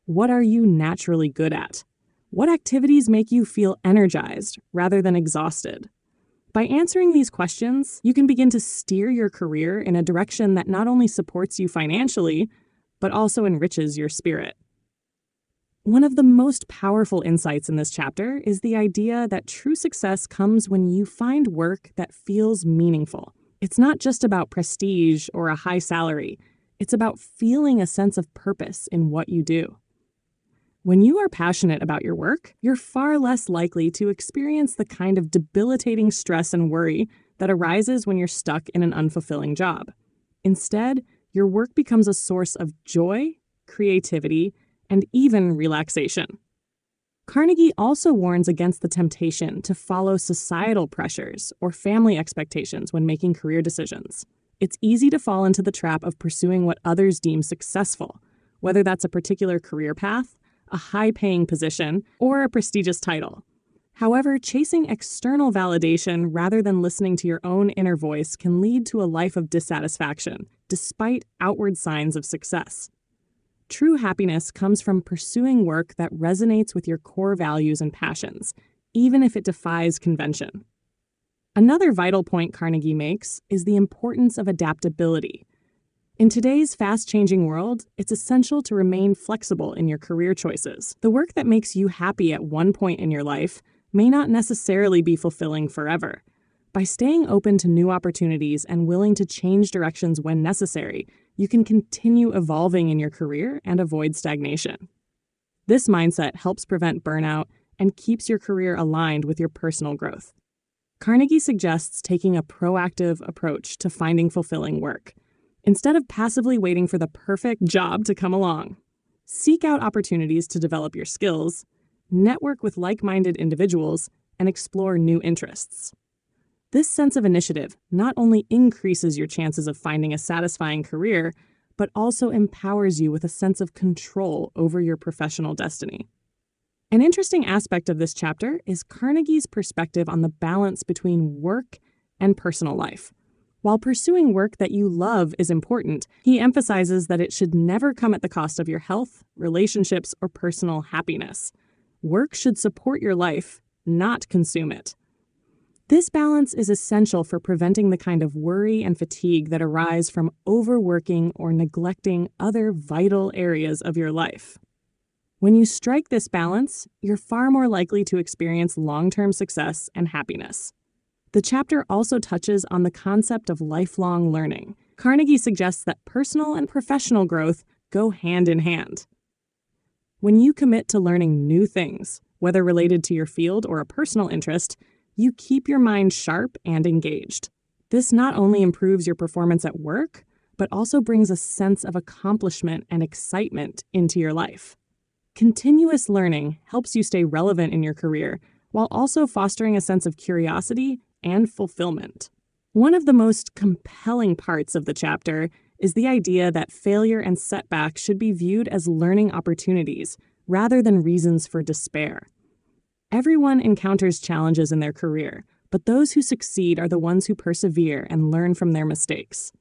What are you naturally good at? What activities make you feel energized rather than exhausted? By answering these questions, you can begin to steer your career in a direction that not only supports you financially, but also enriches your spirit. One of the most powerful insights in this chapter is the idea that true success comes when you find work that feels meaningful. It's not just about prestige or a high salary. It's about feeling a sense of purpose in what you do. When you are passionate about your work, you're far less likely to experience the kind of debilitating stress and worry that arises when you're stuck in an unfulfilling job. Instead, your work becomes a source of joy, creativity, and even relaxation. Carnegie also warns against the temptation to follow societal pressures or family expectations when making career decisions. It's easy to fall into the trap of pursuing what others deem successful, whether that's a particular career path, a high-paying position, or a prestigious title. However, chasing external validation rather than listening to your own inner voice can lead to a life of dissatisfaction, despite outward signs of success. True happiness comes from pursuing work that resonates with your core values and passions, even if it defies convention. Another vital point Carnegie makes is the importance of adaptability. In today's fast-changing world, it's essential to remain flexible in your career choices. The work that makes you happy at one point in your life may not necessarily be fulfilling forever. By staying open to new opportunities and willing to change directions when necessary, you can continue evolving in your career and avoid stagnation. This mindset helps prevent burnout and keeps your career aligned with your personal growth. Carnegie suggests taking a proactive approach to finding fulfilling work. Instead of passively waiting for the perfect job to come along, seek out opportunities to develop your skills, network with like-minded individuals, and explore new interests. This sense of initiative not only increases your chances of finding a satisfying career, but also empowers you with a sense of control over your professional destiny. An interesting aspect of this chapter is Carnegie's perspective on the balance between work and personal life. While pursuing work that you love is important, he emphasizes that it should never come at the cost of your health, relationships, or personal happiness. Work should support your life, not consume it. This balance is essential for preventing the kind of worry and fatigue that arise from overworking or neglecting other vital areas of your life. When you strike this balance, you're far more likely to experience long-term success and happiness. The chapter also touches on the concept of lifelong learning. Carnegie suggests that personal and professional growth go hand in hand. When you commit to learning new things, whether related to your field or a personal interest, you keep your mind sharp and engaged. This not only improves your performance at work, but also brings a sense of accomplishment and excitement into your life. Continuous learning helps you stay relevant in your career while also fostering a sense of curiosity and fulfillment. One of the most compelling parts of the chapter is the idea that failure and setbacks should be viewed as learning opportunities rather than reasons for despair. Everyone encounters challenges in their career, but those who succeed are the ones who persevere and learn from their mistakes.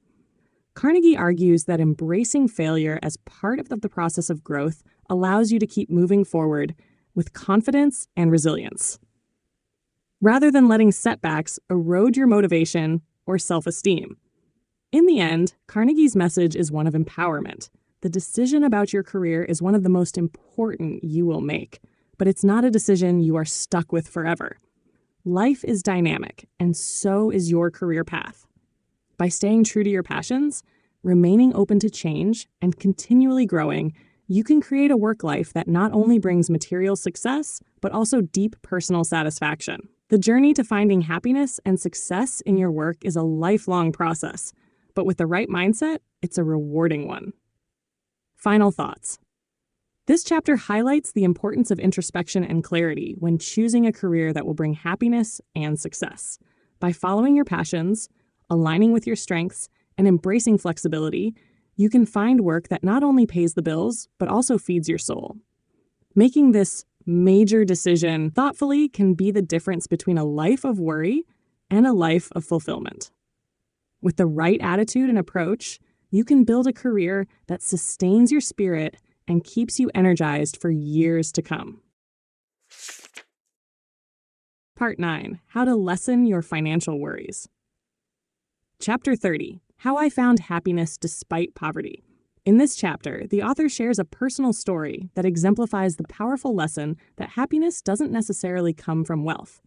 Carnegie argues that embracing failure as part of the process of growth allows you to keep moving forward with confidence and resilience, rather than letting setbacks erode your motivation or self-esteem. In the end, Carnegie's message is one of empowerment. The decision about your career is one of the most important you will make, but it's not a decision you are stuck with forever. Life is dynamic, and so is your career path. By staying true to your passions, remaining open to change, and continually growing, you can create a work life that not only brings material success, but also deep personal satisfaction. The journey to finding happiness and success in your work is a lifelong process, but with the right mindset, it's a rewarding one. Final thoughts. This chapter highlights the importance of introspection and clarity when choosing a career that will bring happiness and success. By following your passions, aligning with your strengths, and embracing flexibility, you can find work that not only pays the bills, but also feeds your soul. Making this major decision thoughtfully can be the difference between a life of worry and a life of fulfillment. With the right attitude and approach, you can build a career that sustains your spirit and keeps you energized for years to come. Part 9. How to lessen your financial worries. Chapter 30. How I Found Happiness Despite Poverty. In this chapter, the author shares a personal story that exemplifies the powerful lesson that happiness doesn't necessarily come from wealth.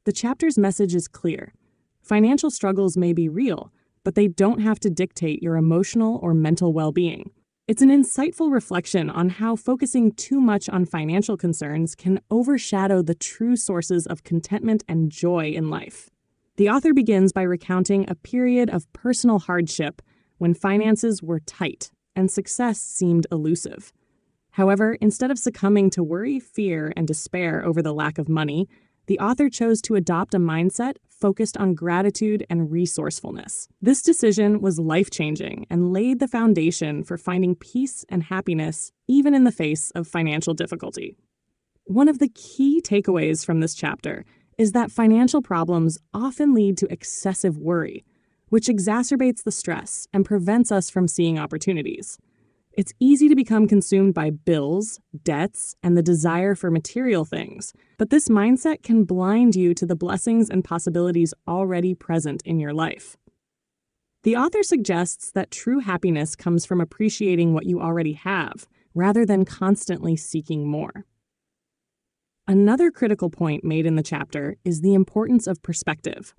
The chapter's message is clear. Financial struggles may be real, but they don't have to dictate your emotional or mental well-being. It's an insightful reflection on how focusing too much on financial concerns can overshadow the true sources of contentment and joy in life. The author begins by recounting a period of personal hardship when finances were tight and success seemed elusive. However, instead of succumbing to worry, fear, and despair over the lack of money, the author chose to adopt a mindset focused on gratitude and resourcefulness. This decision was life-changing and laid the foundation for finding peace and happiness even in the face of financial difficulty. One of the key takeaways from this chapter is that financial problems often lead to excessive worry, which exacerbates the stress and prevents us from seeing opportunities. It's easy to become consumed by bills, debts, and the desire for material things, but this mindset can blind you to the blessings and possibilities already present in your life. The author suggests that true happiness comes from appreciating what you already have, rather than constantly seeking more. Another critical point made in the chapter is the importance of perspective.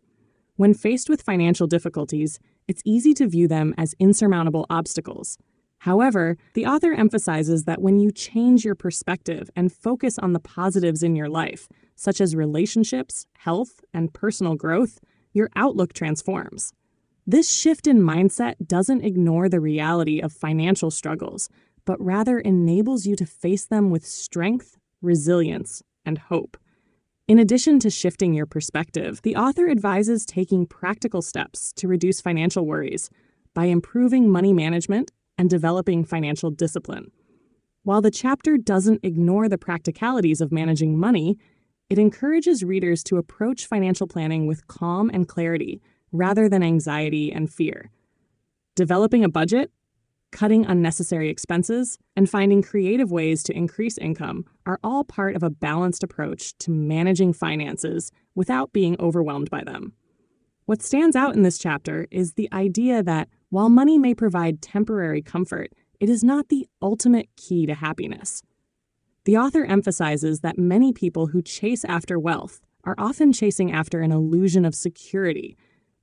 When faced with financial difficulties, it's easy to view them as insurmountable obstacles. However, the author emphasizes that when you change your perspective and focus on the positives in your life, such as relationships, health, and personal growth, your outlook transforms. This shift in mindset doesn't ignore the reality of financial struggles, but rather enables you to face them with strength, resilience, and hope. In addition to shifting your perspective, the author advises taking practical steps to reduce financial worries by improving money management and developing financial discipline. While the chapter doesn't ignore the practicalities of managing money, it encourages readers to approach financial planning with calm and clarity rather than anxiety and fear. Developing a budget, cutting unnecessary expenses, and finding creative ways to increase income are all part of a balanced approach to managing finances without being overwhelmed by them. What stands out in this chapter is the idea that while money may provide temporary comfort, it is not the ultimate key to happiness. The author emphasizes that many people who chase after wealth are often chasing after an illusion of security,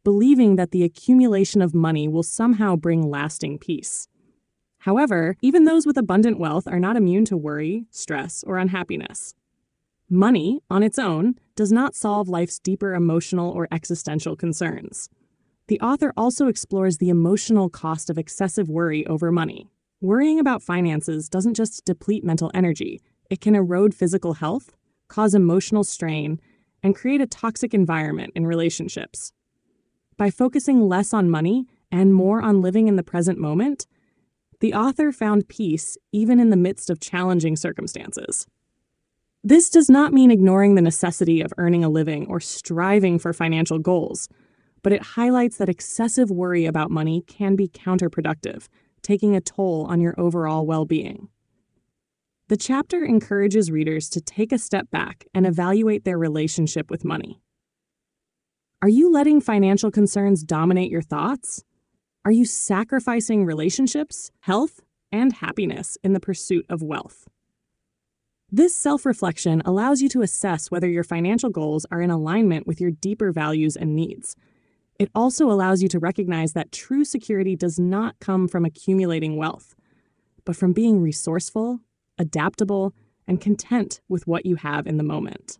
believing that the accumulation of money will somehow bring lasting peace. However, even those with abundant wealth are not immune to worry, stress, or unhappiness. Money, on its own, does not solve life's deeper emotional or existential concerns. The author also explores the emotional cost of excessive worry over money. Worrying about finances doesn't just deplete mental energy, it can erode physical health, cause emotional strain, and create a toxic environment in relationships. By focusing less on money and more on living in the present moment, the author found peace even in the midst of challenging circumstances. This does not mean ignoring the necessity of earning a living or striving for financial goals, but it highlights that excessive worry about money can be counterproductive, taking a toll on your overall well-being. The chapter encourages readers to take a step back and evaluate their relationship with money. Are you letting financial concerns dominate your thoughts? Are you sacrificing relationships, health, and happiness in the pursuit of wealth? This self-reflection allows you to assess whether your financial goals are in alignment with your deeper values and needs. It also allows you to recognize that true security does not come from accumulating wealth, but from being resourceful, adaptable, and content with what you have in the moment.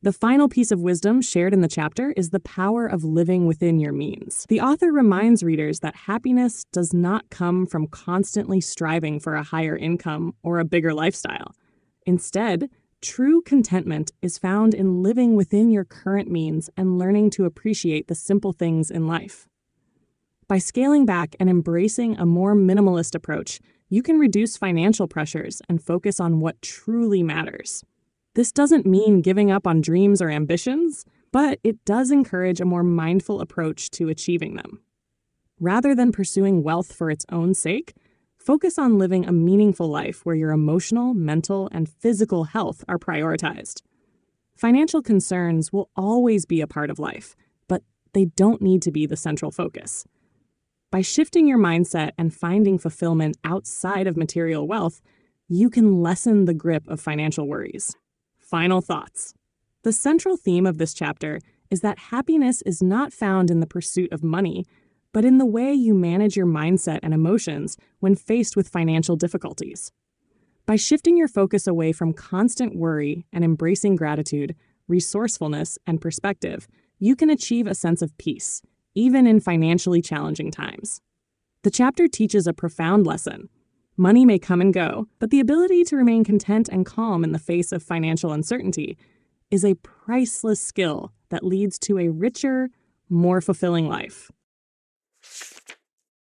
The final piece of wisdom shared in the chapter is the power of living within your means. The author reminds readers that happiness does not come from constantly striving for a higher income or a bigger lifestyle. Instead, true contentment is found in living within your current means and learning to appreciate the simple things in life. By scaling back and embracing a more minimalist approach, you can reduce financial pressures and focus on what truly matters. This doesn't mean giving up on dreams or ambitions, but it does encourage a more mindful approach to achieving them. Rather than pursuing wealth for its own sake, focus on living a meaningful life where your emotional, mental, and physical health are prioritized. Financial concerns will always be a part of life, but they don't need to be the central focus. By shifting your mindset and finding fulfillment outside of material wealth, you can lessen the grip of financial worries. Final thoughts. The central theme of this chapter is that happiness is not found in the pursuit of money, but in the way you manage your mindset and emotions when faced with financial difficulties. By shifting your focus away from constant worry and embracing gratitude, resourcefulness, and perspective, you can achieve a sense of peace, even in financially challenging times. The chapter teaches a profound lesson. Money may come and go, but the ability to remain content and calm in the face of financial uncertainty is a priceless skill that leads to a richer, more fulfilling life.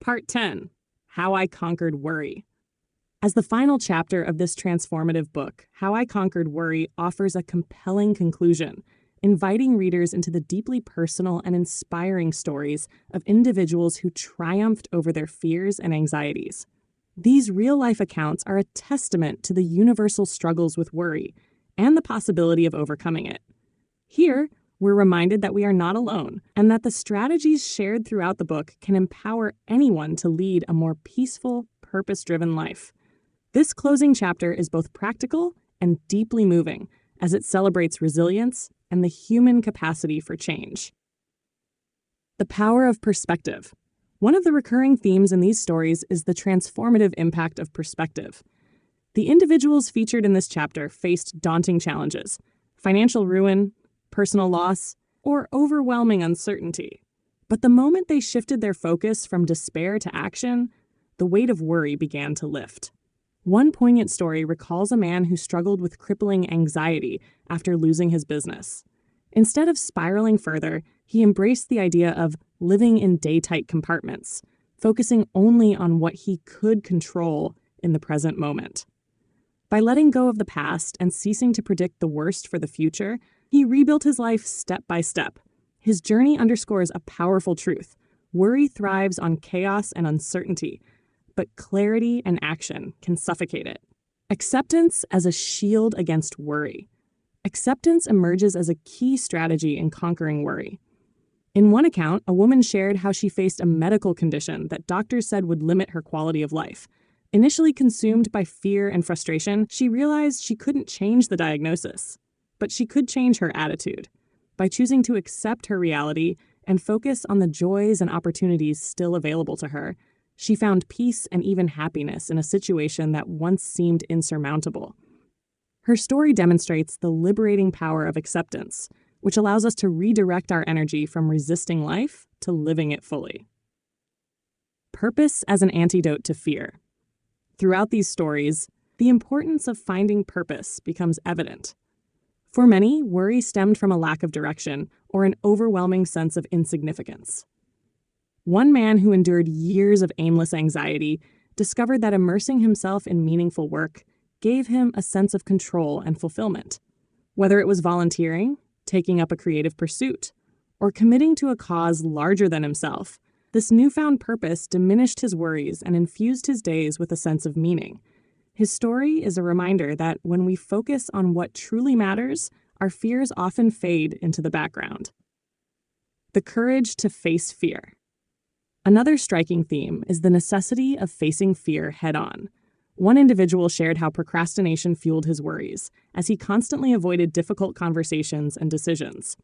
Part 10. How I Conquered Worry. As the final chapter of this transformative book, How I Conquered Worry offers a compelling conclusion, inviting readers into the deeply personal and inspiring stories of individuals who triumphed over their fears and anxieties. These real-life accounts are a testament to the universal struggles with worry and the possibility of overcoming it. Here, we're reminded that we are not alone and that the strategies shared throughout the book can empower anyone to lead a more peaceful, purpose-driven life. This closing chapter is both practical and deeply moving as it celebrates resilience and the human capacity for change. The power of perspective. One of the recurring themes in these stories is the transformative impact of perspective. The individuals featured in this chapter faced daunting challenges: financial ruin, personal loss, or overwhelming uncertainty. But the moment they shifted their focus from despair to action, the weight of worry began to lift. One poignant story recalls a man who struggled with crippling anxiety after losing his business. Instead of spiraling further, he embraced the idea of living in day-tight compartments, focusing only on what he could control in the present moment. By letting go of the past and ceasing to predict the worst for the future, he rebuilt his life step by step. His journey underscores a powerful truth. Worry thrives on chaos and uncertainty, but clarity and action can suffocate it. Acceptance as a shield against worry. Acceptance emerges as a key strategy in conquering worry. In one account, a woman shared how she faced a medical condition that doctors said would limit her quality of life. Initially consumed by fear and frustration, she realized she couldn't change the diagnosis, but she could change her attitude. By choosing to accept her reality and focus on the joys and opportunities still available to her, she found peace and even happiness in a situation that once seemed insurmountable. Her story demonstrates the liberating power of acceptance, which allows us to redirect our energy from resisting life to living it fully. Purpose as an antidote to fear. Throughout these stories, the importance of finding purpose becomes evident. For many, worry stemmed from a lack of direction or an overwhelming sense of insignificance. One man who endured years of aimless anxiety discovered that immersing himself in meaningful work gave him a sense of control and fulfillment. Whether it was volunteering, taking up a creative pursuit, or committing to a cause larger than himself, this newfound purpose diminished his worries and infused his days with a sense of meaning. His story is a reminder that when we focus on what truly matters, our fears often fade into the background. The courage to face fear. Another striking theme is the necessity of facing fear head-on. One individual shared how procrastination fueled his worries, as he constantly avoided difficult conversations and decisions.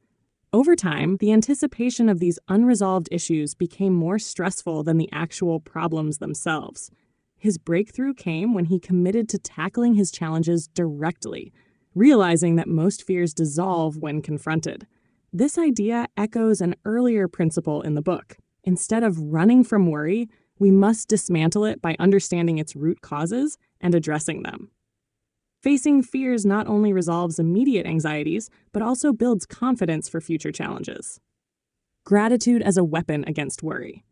Over time, the anticipation of these unresolved issues became more stressful than the actual problems themselves. His breakthrough came when he committed to tackling his challenges directly, realizing that most fears dissolve when confronted. This idea echoes an earlier principle in the book. Instead of running from worry, we must dismantle it by understanding its root causes and addressing them. Facing fears not only resolves immediate anxieties, but also builds confidence for future challenges. Gratitude as a weapon against worry.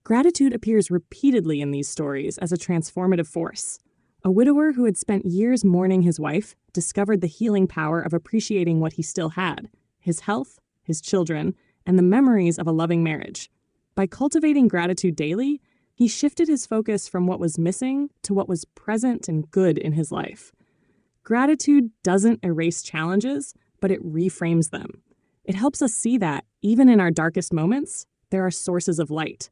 Gratitude appears repeatedly in these stories as a transformative force. A widower who had spent years mourning his wife discovered the healing power of appreciating what he still had: his health, his children, and the memories of a loving marriage. By cultivating gratitude daily, he shifted his focus from what was missing to what was present and good in his life. Gratitude doesn't erase challenges, but it reframes them. It helps us see that, even in our darkest moments, there are sources of light.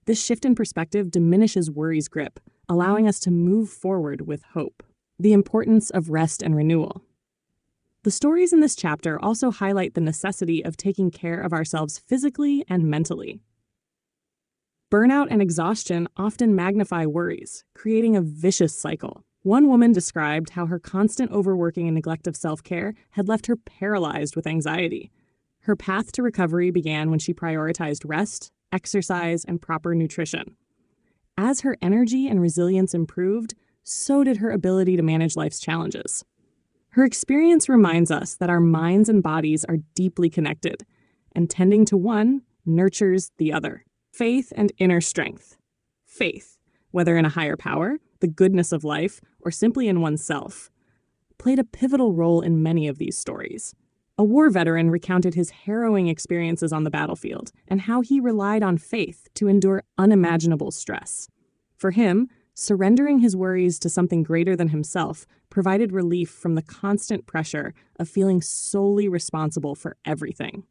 This shift in perspective diminishes worry's grip, allowing us to move forward with hope. The importance of rest and renewal. The stories in this chapter also highlight the necessity of taking care of ourselves physically and mentally. Burnout and exhaustion often magnify worries, creating a vicious cycle. One woman described how her constant overworking and neglect of self-care had left her paralyzed with anxiety. Her path to recovery began when she prioritized rest, exercise, and proper nutrition. As her energy and resilience improved, so did her ability to manage life's challenges. Her experience reminds us that our minds and bodies are deeply connected, and tending to one nurtures the other. Faith and inner strength. Faith, whether in a higher power, the goodness of life, or simply in oneself, played a pivotal role in many of these stories. A war veteran recounted his harrowing experiences on the battlefield and how he relied on faith to endure unimaginable stress. For him, surrendering his worries to something greater than himself provided relief from the constant pressure of feeling solely responsible for everything.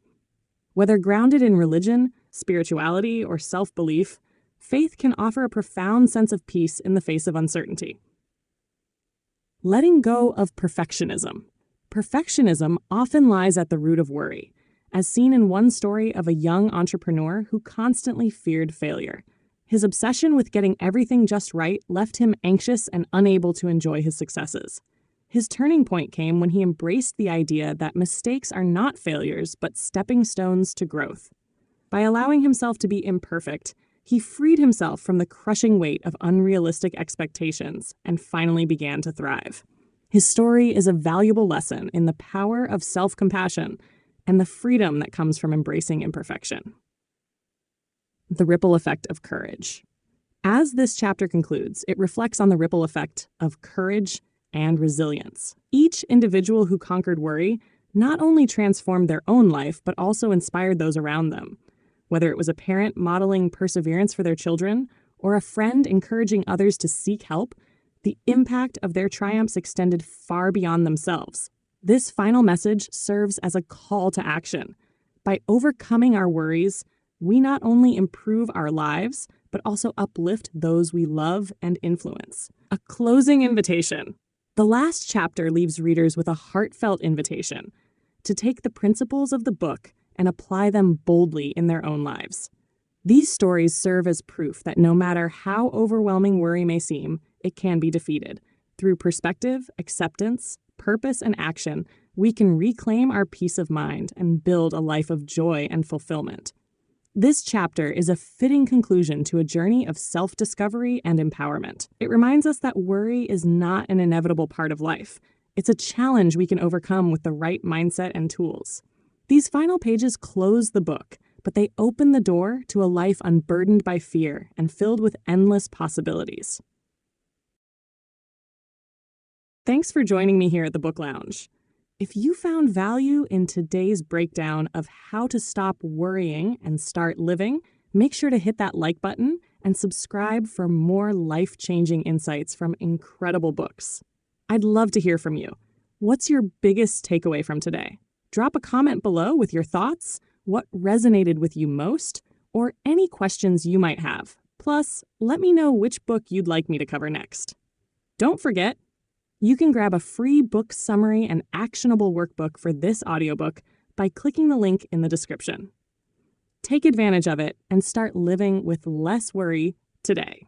Whether grounded in religion, spirituality, or self-belief, faith can offer a profound sense of peace in the face of uncertainty. Letting go of perfectionism. Perfectionism often lies at the root of worry, as seen in one story of a young entrepreneur who constantly feared failure. His obsession with getting everything just right left him anxious and unable to enjoy his successes. His turning point came when he embraced the idea that mistakes are not failures, but stepping stones to growth. By allowing himself to be imperfect, he freed himself from the crushing weight of unrealistic expectations and finally began to thrive. His story is a valuable lesson in the power of self-compassion and the freedom that comes from embracing imperfection. The ripple effect of courage. As this chapter concludes, it reflects on the ripple effect of courage and resilience. Each individual who conquered worry not only transformed their own life, but also inspired those around them. Whether it was a parent modeling perseverance for their children or a friend encouraging others to seek help, the impact of their triumphs extended far beyond themselves. This final message serves as a call to action. By overcoming our worries, we not only improve our lives, but also uplift those we love and influence. A closing invitation. The last chapter leaves readers with a heartfelt invitation to take the principles of the book and apply them boldly in their own lives. These stories serve as proof that no matter how overwhelming worry may seem, it can be defeated. Through perspective, acceptance, purpose, and action, we can reclaim our peace of mind and build a life of joy and fulfillment. This chapter is a fitting conclusion to a journey of self-discovery and empowerment. It reminds us that worry is not an inevitable part of life. It's a challenge we can overcome with the right mindset and tools. These final pages close the book, but they open the door to a life unburdened by fear and filled with endless possibilities. Thanks for joining me here at the Book Lounge. If you found value in today's breakdown of how to stop worrying and start living, make sure to hit that like button and subscribe for more life-changing insights from incredible books. I'd love to hear from you. What's your biggest takeaway from today? Drop a comment below with your thoughts, what resonated with you most, or any questions you might have. Plus, let me know which book you'd like me to cover next. Don't forget, you can grab a free book summary and actionable workbook for this audiobook by clicking the link in the description. Take advantage of it and start living with less worry today.